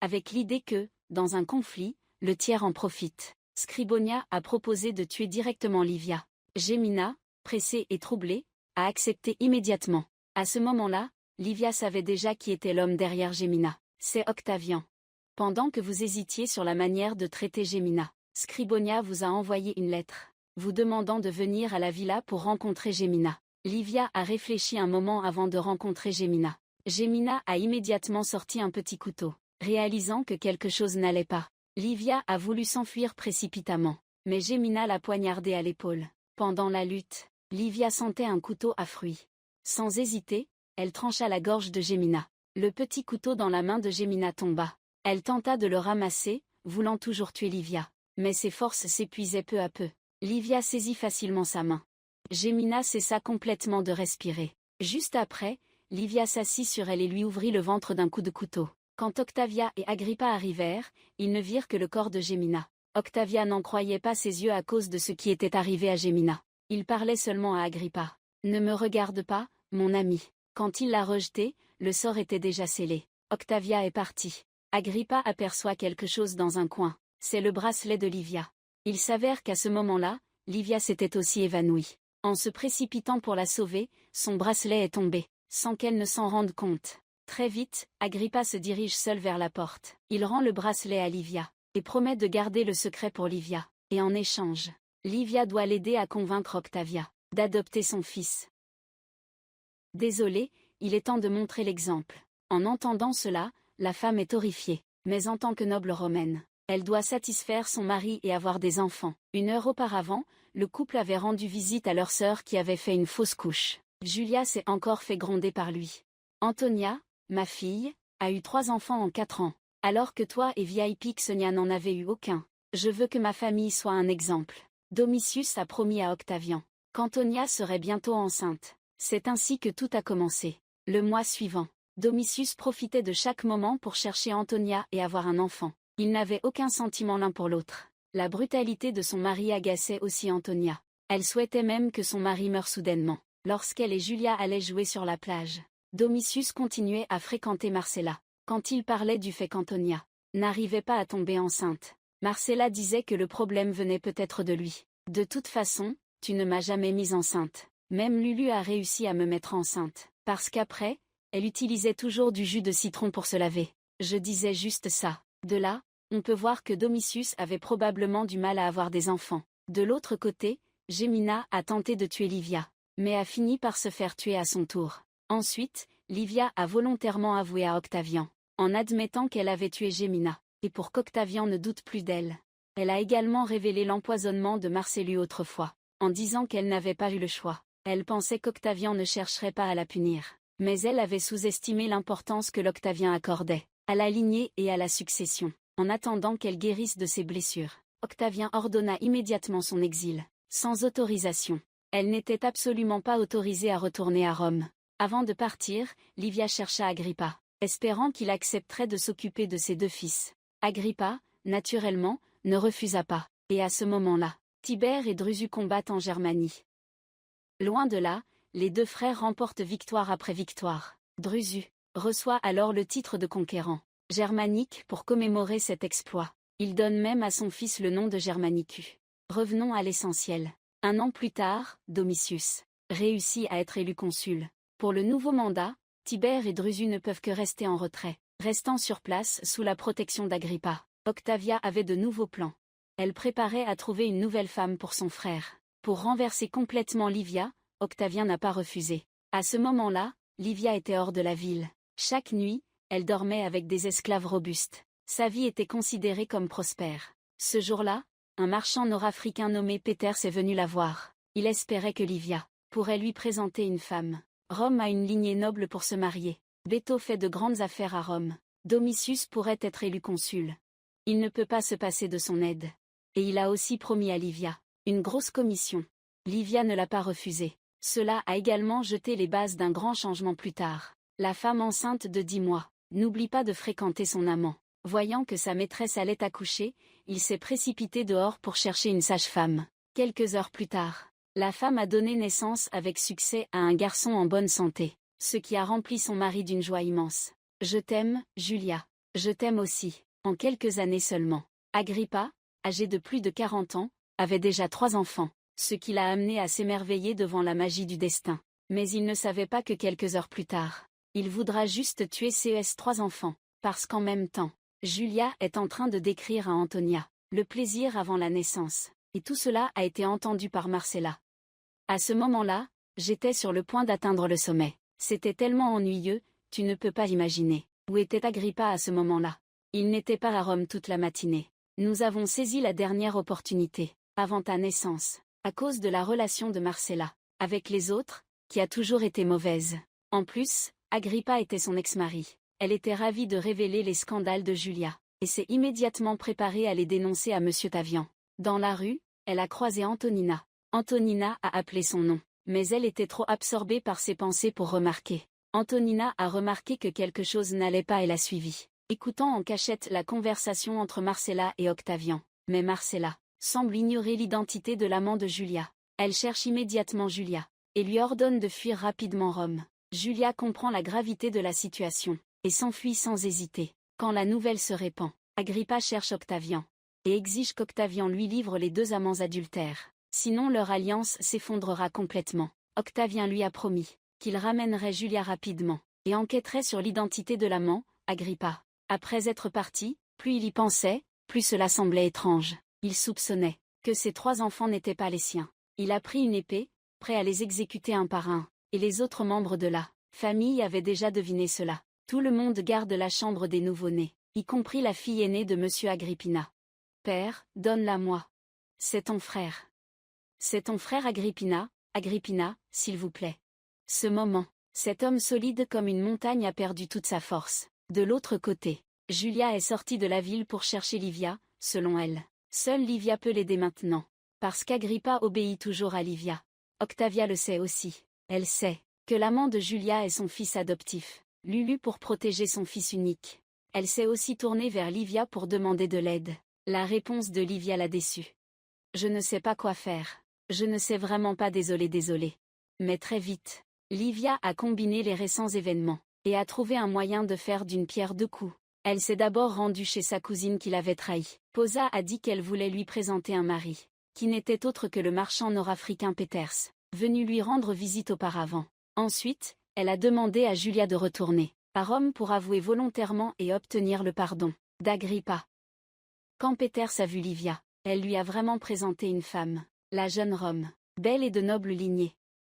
S1: Avec l'idée que, dans un conflit, le tiers en profite. Scribonia a proposé de tuer directement Livia. Gémina, pressée et troublée, a accepté immédiatement. À ce moment-là, Livia savait déjà qui était l'homme derrière Gémina. C'est Octavian. Pendant que vous hésitiez sur la manière de traiter Gémina, Scribonia vous a envoyé une lettre, vous demandant de venir à la villa pour rencontrer Gémina. Livia a réfléchi un moment avant de rencontrer Gémina. Gémina a immédiatement sorti un petit couteau. Réalisant que quelque chose n'allait pas, Livia a voulu s'enfuir précipitamment, mais Gémina l'a poignardée à l'épaule. Pendant la lutte, Livia sentait un couteau à fruits. Sans hésiter, elle trancha la gorge de Gémina. Le petit couteau dans la main de Gémina tomba. Elle tenta de le ramasser, voulant toujours tuer Livia. Mais ses forces s'épuisaient peu à peu. Livia saisit facilement sa main. Gémina cessa complètement de respirer. Juste après, Livia s'assit sur elle et lui ouvrit le ventre d'un coup de couteau. Quand Octavia et Agrippa arrivèrent, ils ne virent que le corps de Gémina. Octavia n'en croyait pas ses yeux à cause de ce qui était arrivé à Gémina. Il parlait seulement à Agrippa. « Ne me regarde pas, mon ami. » Quand il l'a rejeté, le sort était déjà scellé. Octavia est partie. Agrippa aperçoit quelque chose dans un coin. C'est le bracelet de Livia. Il s'avère qu'à ce moment-là, Livia s'était aussi évanouie. En se précipitant pour la sauver, son bracelet est tombé, sans qu'elle ne s'en rende compte. Très vite, Agrippa se dirige seul vers la porte. Il rend le bracelet à Livia, et promet de garder le secret pour Livia. Et en échange, Livia doit l'aider à convaincre Octavia d'adopter son fils. Désolé, il est temps de montrer l'exemple. En entendant cela, la femme est horrifiée. Mais en tant que noble romaine, elle doit satisfaire son mari et avoir des enfants. 1 heure auparavant, le couple avait rendu visite à leur sœur qui avait fait une fausse couche. Julia s'est encore fait gronder par lui. Antonia, ma fille, a eu 3 enfants en 4 ans. Alors que toi et VIP Xenia n'en avez eu aucun. Je veux que ma famille soit un exemple. Domitius a promis à Octavian qu'Antonia serait bientôt enceinte. C'est ainsi que tout a commencé. Le mois suivant, Domitius profitait de chaque moment pour chercher Antonia et avoir un enfant. Ils n'avaient aucun sentiment l'un pour l'autre. La brutalité de son mari agaçait aussi Antonia. Elle souhaitait même que son mari meure soudainement. Lorsqu'elle et Julia allaient jouer sur la plage, Domitius continuait à fréquenter Marcella. Quand il parlait du fait qu'Antonia n'arrivait pas à tomber enceinte, Marcella disait que le problème venait peut-être de lui. De toute façon, tu ne m'as jamais mise enceinte. Même Lulu a réussi à me mettre enceinte. Parce qu'après, elle utilisait toujours du jus de citron pour se laver. Je disais juste ça. De là, on peut voir que Domitius avait probablement du mal à avoir des enfants. De l'autre côté, Gémina a tenté de tuer Livia, mais a fini par se faire tuer à son tour. Ensuite, Livia a volontairement avoué à Octavian, en admettant qu'elle avait tué Gémina, et pour qu'Octavian ne doute plus d'elle. Elle a également révélé l'empoisonnement de Marcellus autrefois, en disant qu'elle n'avait pas eu le choix. Elle pensait qu'Octavian ne chercherait pas à la punir, mais elle avait sous-estimé l'importance que l'Octavien accordait à la lignée et à la succession. En attendant qu'elle guérisse de ses blessures, Octavien ordonna immédiatement son exil, sans autorisation. Elle n'était absolument pas autorisée à retourner à Rome. Avant de partir, Livia chercha Agrippa, espérant qu'il accepterait de s'occuper de ses 2 fils. Agrippa, naturellement, ne refusa pas, et à ce moment-là, Tibère et Drusus combattent en Germanie. Loin de là, les 2 frères remportent victoire après victoire. Drusus reçoit alors le titre de conquérant germanique pour commémorer cet exploit. Il donne même à son fils le nom de Germanicus. Revenons à l'essentiel. 1 an plus tard, Domitius réussit à être élu consul. Pour le nouveau mandat, Tibère et Drusus ne peuvent que rester en retrait, restant sur place sous la protection d'Agrippa. Octavia avait de nouveaux plans. Elle préparait à trouver une nouvelle femme pour son frère. Pour renverser complètement Livia, Octavien n'a pas refusé. À ce moment-là, Livia était hors de la ville. Chaque nuit, elle dormait avec des esclaves robustes. Sa vie était considérée comme prospère. Ce jour-là, un marchand nord-africain nommé Peters est venu la voir. Il espérait que Livia pourrait lui présenter une femme. Rome a une lignée noble pour se marier. Beto fait de grandes affaires à Rome. Domitius pourrait être élu consul. Il ne peut pas se passer de son aide. Et il a aussi promis à Livia une grosse commission. Livia ne l'a pas refusé. Cela a également jeté les bases d'un grand changement plus tard. La femme enceinte de 10 mois n'oublie pas de fréquenter son amant. Voyant que sa maîtresse allait accoucher, il s'est précipité dehors pour chercher une sage-femme. Quelques heures plus tard, la femme a donné naissance avec succès à un garçon en bonne santé, ce qui a rempli son mari d'une joie immense. Je t'aime, Julia. Je t'aime aussi. En quelques années seulement, Agrippa, âgé de plus de 40 ans, avait déjà 3 enfants, ce qui l'a amené à s'émerveiller devant la magie du destin. Mais il ne savait pas que quelques heures plus tard, il voudra juste tuer ses 3 enfants, parce qu'en même temps, Julia est en train de décrire à Antonia le plaisir avant la naissance, et tout cela a été entendu par Marcella. À ce moment-là, j'étais sur le point d'atteindre le sommet. C'était tellement ennuyeux, tu ne peux pas l'imaginer. Où était Agrippa à ce moment-là? Il n'était pas à Rome toute la matinée. Nous avons saisi la dernière opportunité, avant ta naissance, à cause de la relation de Marcella avec les autres, qui a toujours été mauvaise. En plus, Agrippa était son ex-mari. Elle était ravie de révéler les scandales de Julia, et s'est immédiatement préparée à les dénoncer à Monsieur Tavian. Dans la rue, elle a croisé Antonina. Antonina a appelé son nom, mais elle était trop absorbée par ses pensées pour remarquer. Antonina a remarqué que quelque chose n'allait pas et l'a suivie, écoutant en cachette la conversation entre Marcella et Octavian. Mais Marcella semble ignorer l'identité de l'amant de Julia. Elle cherche immédiatement Julia, et lui ordonne de fuir rapidement Rome. Julia comprend la gravité de la situation, et s'enfuit sans hésiter. Quand la nouvelle se répand, Agrippa cherche Octavian, et exige qu'Octavian lui livre les deux amants adultères. Sinon leur alliance s'effondrera complètement. Octavien lui a promis qu'il ramènerait Julia rapidement, et enquêterait sur l'identité de l'amant, Agrippa. Après être parti, plus il y pensait, plus cela semblait étrange. Il soupçonnait que ces 3 enfants n'étaient pas les siens. Il a pris une épée, prêt à les exécuter un par un, et les autres membres de la famille avaient déjà deviné cela. Tout le monde garde la chambre des nouveau-nés, y compris la fille aînée de Monsieur Agrippina. Père, donne-la-moi. C'est ton frère. C'est ton frère Agrippina, s'il vous plaît. Ce moment, cet homme solide comme une montagne a perdu toute sa force. De l'autre côté, Julia est sortie de la ville pour chercher Livia, selon elle. Seule Livia peut l'aider maintenant. Parce qu'Agrippa obéit toujours à Livia. Octavia le sait aussi. Elle sait que l'amant de Julia est son fils adoptif, Lulu pour protéger son fils unique. Elle s'est aussi tournée vers Livia pour demander de l'aide. La réponse de Livia l'a déçue. Je ne sais pas quoi faire. Je ne sais vraiment pas, désolé. Mais très vite, Livia a combiné les récents événements, et a trouvé un moyen de faire d'une pierre 2 coups. Elle s'est d'abord rendue chez sa cousine qui l'avait trahie. Posa a dit qu'elle voulait lui présenter un mari, qui n'était autre que le marchand nord-africain Peters, venu lui rendre visite auparavant. Ensuite, elle a demandé à Julia de retourner à Rome pour avouer volontairement et obtenir le pardon d'Agrippa. Quand Peters a vu Livia, elle lui a vraiment présenté une femme, la jeune Rome, belle et de noble lignée.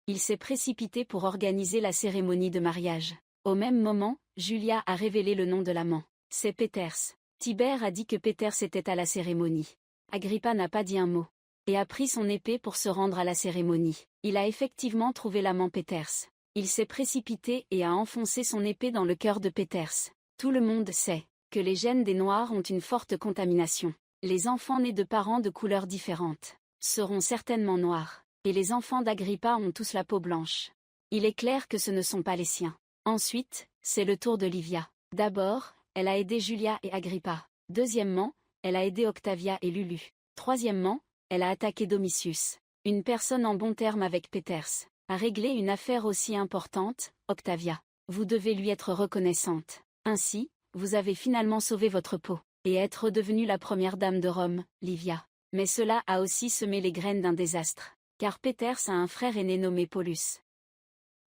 S1: Il s'est précipité pour organiser la cérémonie de mariage. Au même moment, Julia a révélé le nom de l'amant. C'est Peters. Tibère a dit que Peters était à la cérémonie. Agrippa n'a pas dit un mot, et a pris son épée pour se rendre à la cérémonie. Il a effectivement trouvé l'amant Peters. Il s'est précipité et a enfoncé son épée dans le cœur de Peters. Tout le monde sait que les gènes des Noirs ont une forte contamination. Les enfants nés de parents de couleurs différentes seront certainement noirs, et les enfants d'Agrippa ont tous la peau blanche. Il est clair que ce ne sont pas les siens. Ensuite, c'est le tour de Livia. D'abord, elle a aidé Julia et Agrippa. Deuxièmement, elle a aidé Octavia et Lulu. Troisièmement, elle a attaqué Domitius, une personne en bon terme avec Peters, a réglé une affaire aussi importante. Octavia, vous devez lui être reconnaissante. Ainsi, vous avez finalement sauvé votre peau, et être redevenue la première dame de Rome, Livia. Mais cela a aussi semé les graines d'un désastre, car Peters a un frère aîné nommé Paulus.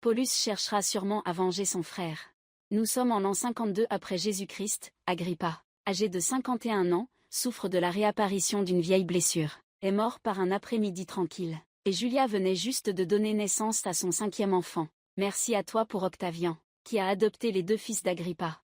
S1: Paulus cherchera sûrement à venger son frère. Nous sommes en l'an 52 après Jésus-Christ. Agrippa, âgé de 51 ans, souffre de la réapparition d'une vieille blessure, est mort par un après-midi tranquille, et Julia venait juste de donner naissance à son 5e enfant. Merci à toi pour Octavian, qui a adopté les 2 fils d'Agrippa.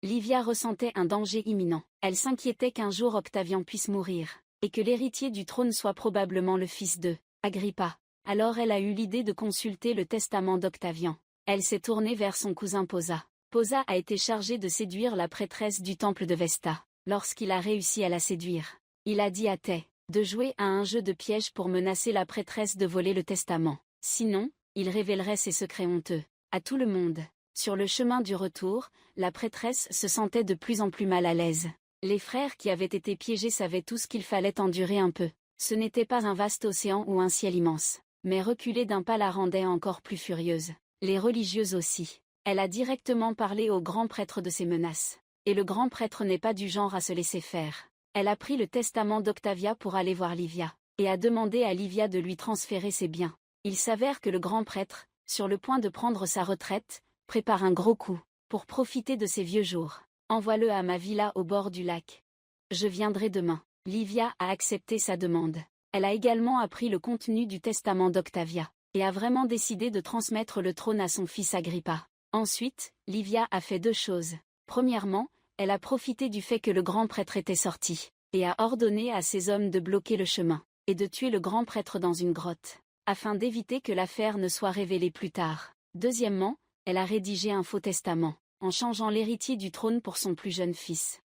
S1: Livia ressentait un danger imminent. Elle s'inquiétait qu'un jour Octavian puisse mourir, et que l'héritier du trône soit probablement le fils de Agrippa. Alors elle a eu l'idée de consulter le testament d'Octavian. Elle s'est tournée vers son cousin Posa. Posa a été chargé de séduire la prêtresse du temple de Vesta. Lorsqu'il a réussi à la séduire, il a dit à Thais de jouer à un jeu de piège pour menacer la prêtresse de voler le testament. Sinon, il révélerait ses secrets honteux à tout le monde. Sur le chemin du retour, la prêtresse se sentait de plus en plus mal à l'aise. Les frères qui avaient été piégés savaient tous qu'il fallait endurer un peu. Ce n'était pas un vaste océan ou un ciel immense, mais reculer d'un pas la rendait encore plus furieuse. Les religieuses aussi. Elle a directement parlé au grand prêtre de ses menaces. Et le grand prêtre n'est pas du genre à se laisser faire. Elle a pris le testament d'Octavia pour aller voir Livia, et a demandé à Livia de lui transférer ses biens. Il s'avère que le grand prêtre, sur le point de prendre sa retraite, prépare un gros coup, pour profiter de ses vieux jours. Envoie-le à ma villa au bord du lac. Je viendrai demain. Livia a accepté sa demande. Elle a également appris le contenu du testament d'Octavia, et a vraiment décidé de transmettre le trône à son fils Agrippa. Ensuite, Livia a fait 2 choses. Premièrement, Elle a profité du fait que le grand prêtre était sorti, et a ordonné à ses hommes de bloquer le chemin, et de tuer le grand prêtre dans une grotte, afin d'éviter que l'affaire ne soit révélée plus tard. Deuxièmement, elle a rédigé un faux testament, en changeant l'héritier du trône pour son plus jeune fils.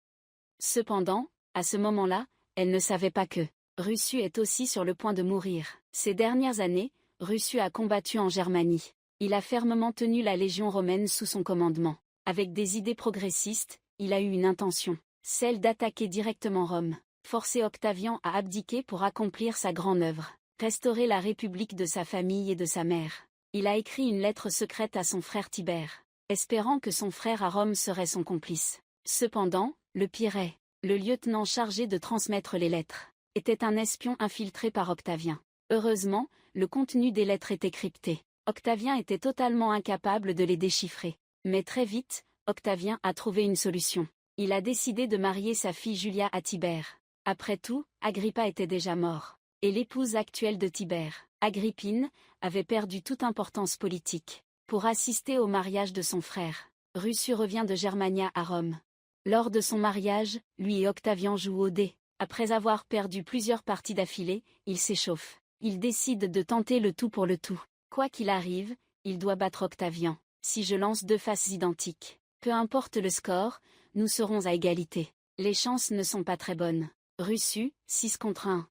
S1: Cependant, à ce moment-là, elle ne savait pas que Russu est aussi sur le point de mourir. Ces dernières années, Russu a combattu en Germanie. Il a fermement tenu la Légion romaine sous son commandement. Avec des idées progressistes, il a eu une intention, celle d'attaquer directement Rome, forcer Octavian à abdiquer pour accomplir sa grande œuvre, restaurer la République de sa famille et de sa mère. Il a écrit une lettre secrète à son frère Tibère, espérant que son frère à Rome serait son complice. Cependant, le pire est, le lieutenant chargé de transmettre les lettres était un espion infiltré par Octavien. Heureusement, le contenu des lettres était crypté. Octavien était totalement incapable de les déchiffrer. Mais très vite, Octavien a trouvé une solution. Il a décidé de marier sa fille Julia à Tibère. Après tout, Agrippa était déjà mort. Et l'épouse actuelle de Tibère, Agrippine, avait perdu toute importance politique. Pour assister au mariage de son frère, Russu revient de Germania à Rome. Lors de son mariage, lui et Octavien jouent au dé. Après avoir perdu plusieurs parties d'affilée, il s'échauffe. Il décide de tenter le tout pour le tout. Quoi qu'il arrive, il doit battre Octavien. Si je lance 2 faces identiques, peu importe le score, nous serons à égalité. Les chances ne sont pas très bonnes. Russu, 6 contre 1.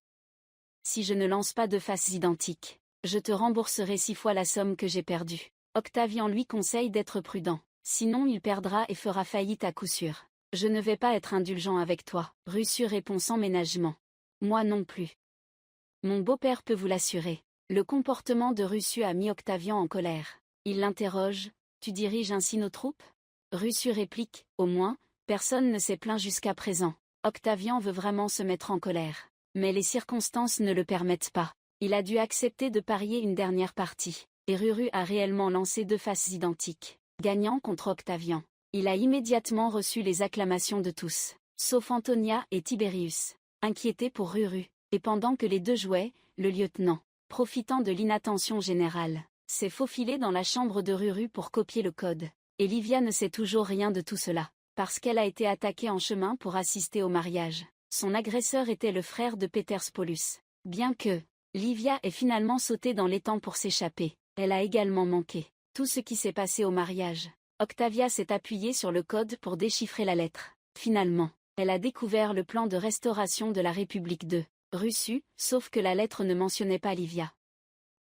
S1: Si je ne lance pas 2 faces identiques, je te rembourserai 6 fois la somme que j'ai perdue. Octavien lui conseille d'être prudent, sinon il perdra et fera faillite à coup sûr. Je ne vais pas être indulgent avec toi. Russu répond sans ménagement. Moi non plus. Mon beau-père peut vous l'assurer. Le comportement de Russu a mis Octavien en colère. Il l'interroge. Tu diriges ainsi nos troupes? Russu réplique. Au moins, personne ne s'est plaint jusqu'à présent. Octavien veut vraiment se mettre en colère. Mais les circonstances ne le permettent pas. Il a dû accepter de parier une dernière partie. Et Ruru a réellement lancé 2 faces identiques, gagnant contre Octavien. Il a immédiatement reçu les acclamations de tous, sauf Antonia et Tiberius, inquiétés pour Ruru. Et pendant que les deux jouaient, le lieutenant, profitant de l'inattention générale, s'est faufilé dans la chambre de Ruru pour copier le code. Et Livia ne sait toujours rien de tout cela, parce qu'elle a été attaquée en chemin pour assister au mariage. Son agresseur était le frère de Peter Spolus. Bien que Livia ait finalement sauté dans l'étang pour s'échapper, elle a également manqué tout ce qui s'est passé au mariage. Octavia s'est appuyée sur le code pour déchiffrer la lettre. Finalement, elle a découvert le plan de restauration de la République de Russu, sauf que la lettre ne mentionnait pas Livia.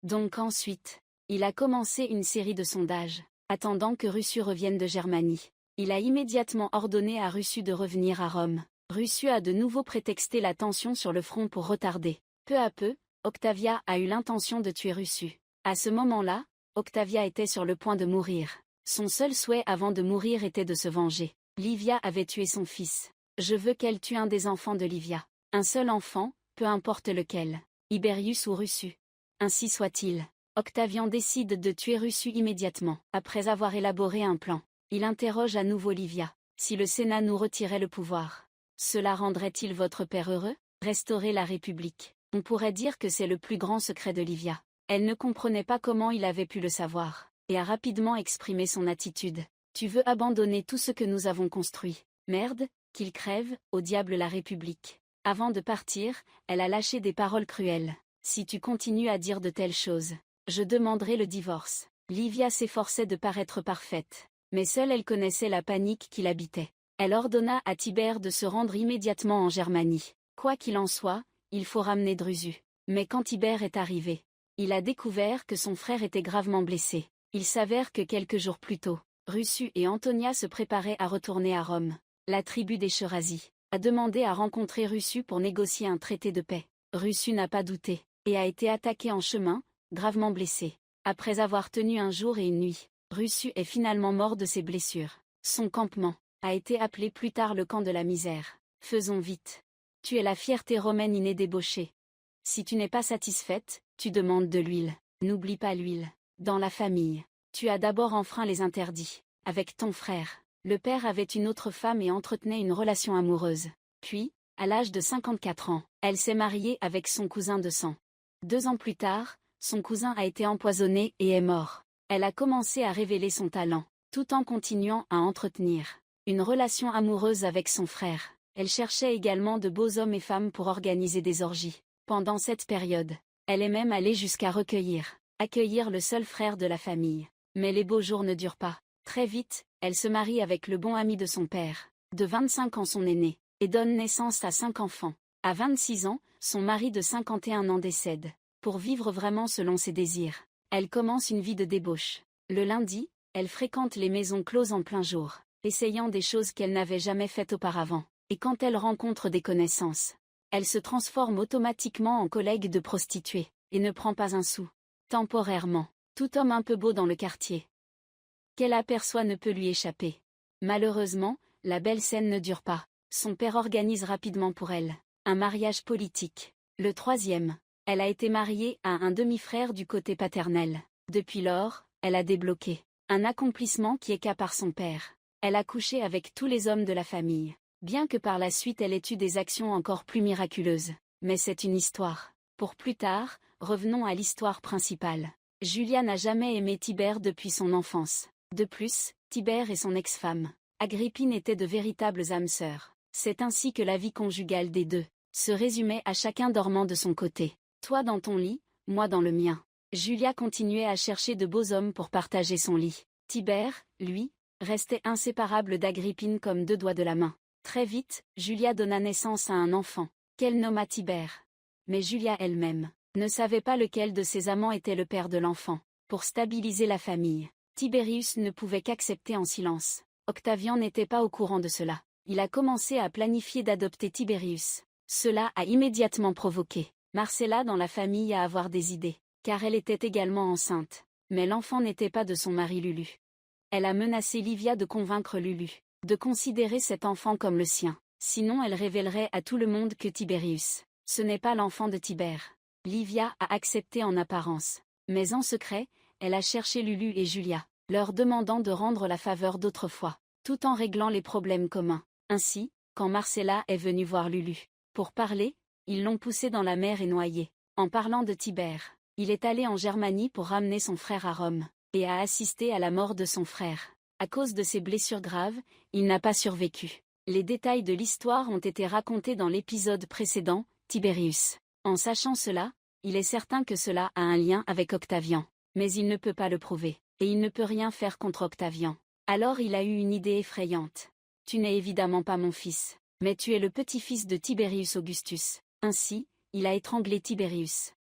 S1: Donc ensuite, il a commencé une série de sondages, attendant que Russu revienne de Germanie. Il a immédiatement ordonné à Russu de revenir à Rome. Russu a de nouveau prétexté la tension sur le front pour retarder. Peu à peu, Octavia a eu l'intention de tuer Russu. À ce moment-là, Octavia était sur le point de mourir. Son seul souhait avant de mourir était de se venger. Livia avait tué son fils. Je veux qu'elle tue un des enfants de Livia. Un seul enfant, peu importe lequel. Iberius ou Russu. Ainsi soit-il. Octavian décide de tuer Russu immédiatement. Après avoir élaboré un plan, il interroge à nouveau Livia. Si le Sénat nous retirait le pouvoir, cela rendrait-il votre père heureux? Restaurer la République. On pourrait dire que c'est le plus grand secret de Livia. Elle ne comprenait pas comment il avait pu le savoir, et a rapidement exprimé son attitude. Tu veux abandonner tout ce que nous avons construit. Merde, qu'il crève, au diable la République. Avant de partir, elle a lâché des paroles cruelles. Si tu continues à dire de telles choses, je demanderai le divorce. Livia s'efforçait de paraître parfaite, mais seule elle connaissait la panique qui l'habitait. Elle ordonna à Tibère de se rendre immédiatement en Germanie. Quoi qu'il en soit, il faut ramener Drusus. Mais quand Tibère est arrivé, il a découvert que son frère était gravement blessé. Il s'avère que quelques jours plus tôt, Russu et Antonia se préparaient à retourner à Rome. La tribu des Cherazi a demandé à rencontrer Russu pour négocier un traité de paix. Russu n'a pas douté, et a été attaqué en chemin, gravement blessé. Après avoir tenu un jour et une nuit, Russu est finalement mort de ses blessures. Son campement a été appelé plus tard le camp de la misère. Faisons vite. Tu es la fierté romaine inédébauchée. Si tu n'es pas satisfaite, tu demandes de l'huile. N'oublie pas l'huile. Dans la famille, tu as d'abord enfreint les interdits. Avec ton frère, le père avait une autre femme et entretenait une relation amoureuse. Puis, à l'âge de 54 ans, elle s'est mariée avec son cousin de sang. 2 ans plus tard, son cousin a été empoisonné et est mort. Elle a commencé à révéler son talent, tout en continuant à entretenir une relation amoureuse avec son frère. Elle cherchait également de beaux hommes et femmes pour organiser des orgies. Pendant cette période, elle est même allée jusqu'à accueillir le seul frère de la famille. Mais les beaux jours ne durent pas. Très vite, elle se marie avec le bon ami de son père, de 25 ans son aîné, et donne naissance à 5 enfants. À 26 ans, son mari de 51 ans décède. Pour vivre vraiment selon ses désirs, elle commence une vie de débauche. Le lundi, elle fréquente les maisons closes en plein jour, essayant des choses qu'elle n'avait jamais faites auparavant. Et quand elle rencontre des connaissances, elle se transforme automatiquement en collègue de prostituée, et ne prend pas un sou. Temporairement, tout homme un peu beau dans le quartier qu'elle aperçoit ne peut lui échapper. Malheureusement, la belle scène ne dure pas. Son père organise rapidement pour elle un mariage politique. Le troisième, elle a été mariée à un demi-frère du côté paternel. Depuis lors, elle a débloqué un accomplissement qui accapare son père. Elle a couché avec tous les hommes de la famille, bien que par la suite elle ait eu des actions encore plus miraculeuses. Mais c'est une histoire pour plus tard. Revenons à l'histoire principale. Julia n'a jamais aimé Tibère depuis son enfance. De plus, Tibère et son ex-femme, Agrippine, étaient de véritables âmes sœurs. C'est ainsi que la vie conjugale des deux se résumait à chacun dormant de son côté. Toi dans ton lit, moi dans le mien. Julia continuait à chercher de beaux hommes pour partager son lit. Tibère, lui, restait inséparable d'Agrippine comme deux doigts de la main. Très vite, Julia donna naissance à un enfant, qu'elle nomma Tibère. Mais Julia elle-même ne savait pas lequel de ses amants était le père de l'enfant. Pour stabiliser la famille, Tibérius ne pouvait qu'accepter en silence. Octavian n'était pas au courant de cela. Il a commencé à planifier d'adopter Tibérius. Cela a immédiatement provoqué Marcella dans la famille à avoir des idées, car elle était également enceinte. Mais l'enfant n'était pas de son mari Lulu. Elle a menacé Livia de convaincre Lulu de considérer cet enfant comme le sien. Sinon elle révélerait à tout le monde que Tibérius, ce n'est pas l'enfant de Tibère. Livia a accepté en apparence. Mais en secret, elle a cherché Lulu et Julia, leur demandant de rendre la faveur d'autrefois, tout en réglant les problèmes communs. Ainsi, quand Marcella est venue voir Lulu pour parler, ils l'ont poussé dans la mer et noyé. En parlant de Tibère, il est allé en Germanie pour ramener son frère à Rome, et a assisté à la mort de son frère. À cause de ses blessures graves, il n'a pas survécu. Les détails de l'histoire ont été racontés dans l'épisode précédent, Tibérius. En sachant cela, il est certain que cela a un lien avec Octavian. Mais il ne peut pas le prouver, et il ne peut rien faire contre Octavian. Alors il a eu une idée effrayante. Tu n'es évidemment pas mon fils, mais tu es le petit-fils de Tiberius Augustus. Ainsi, il a étranglé Tibérius,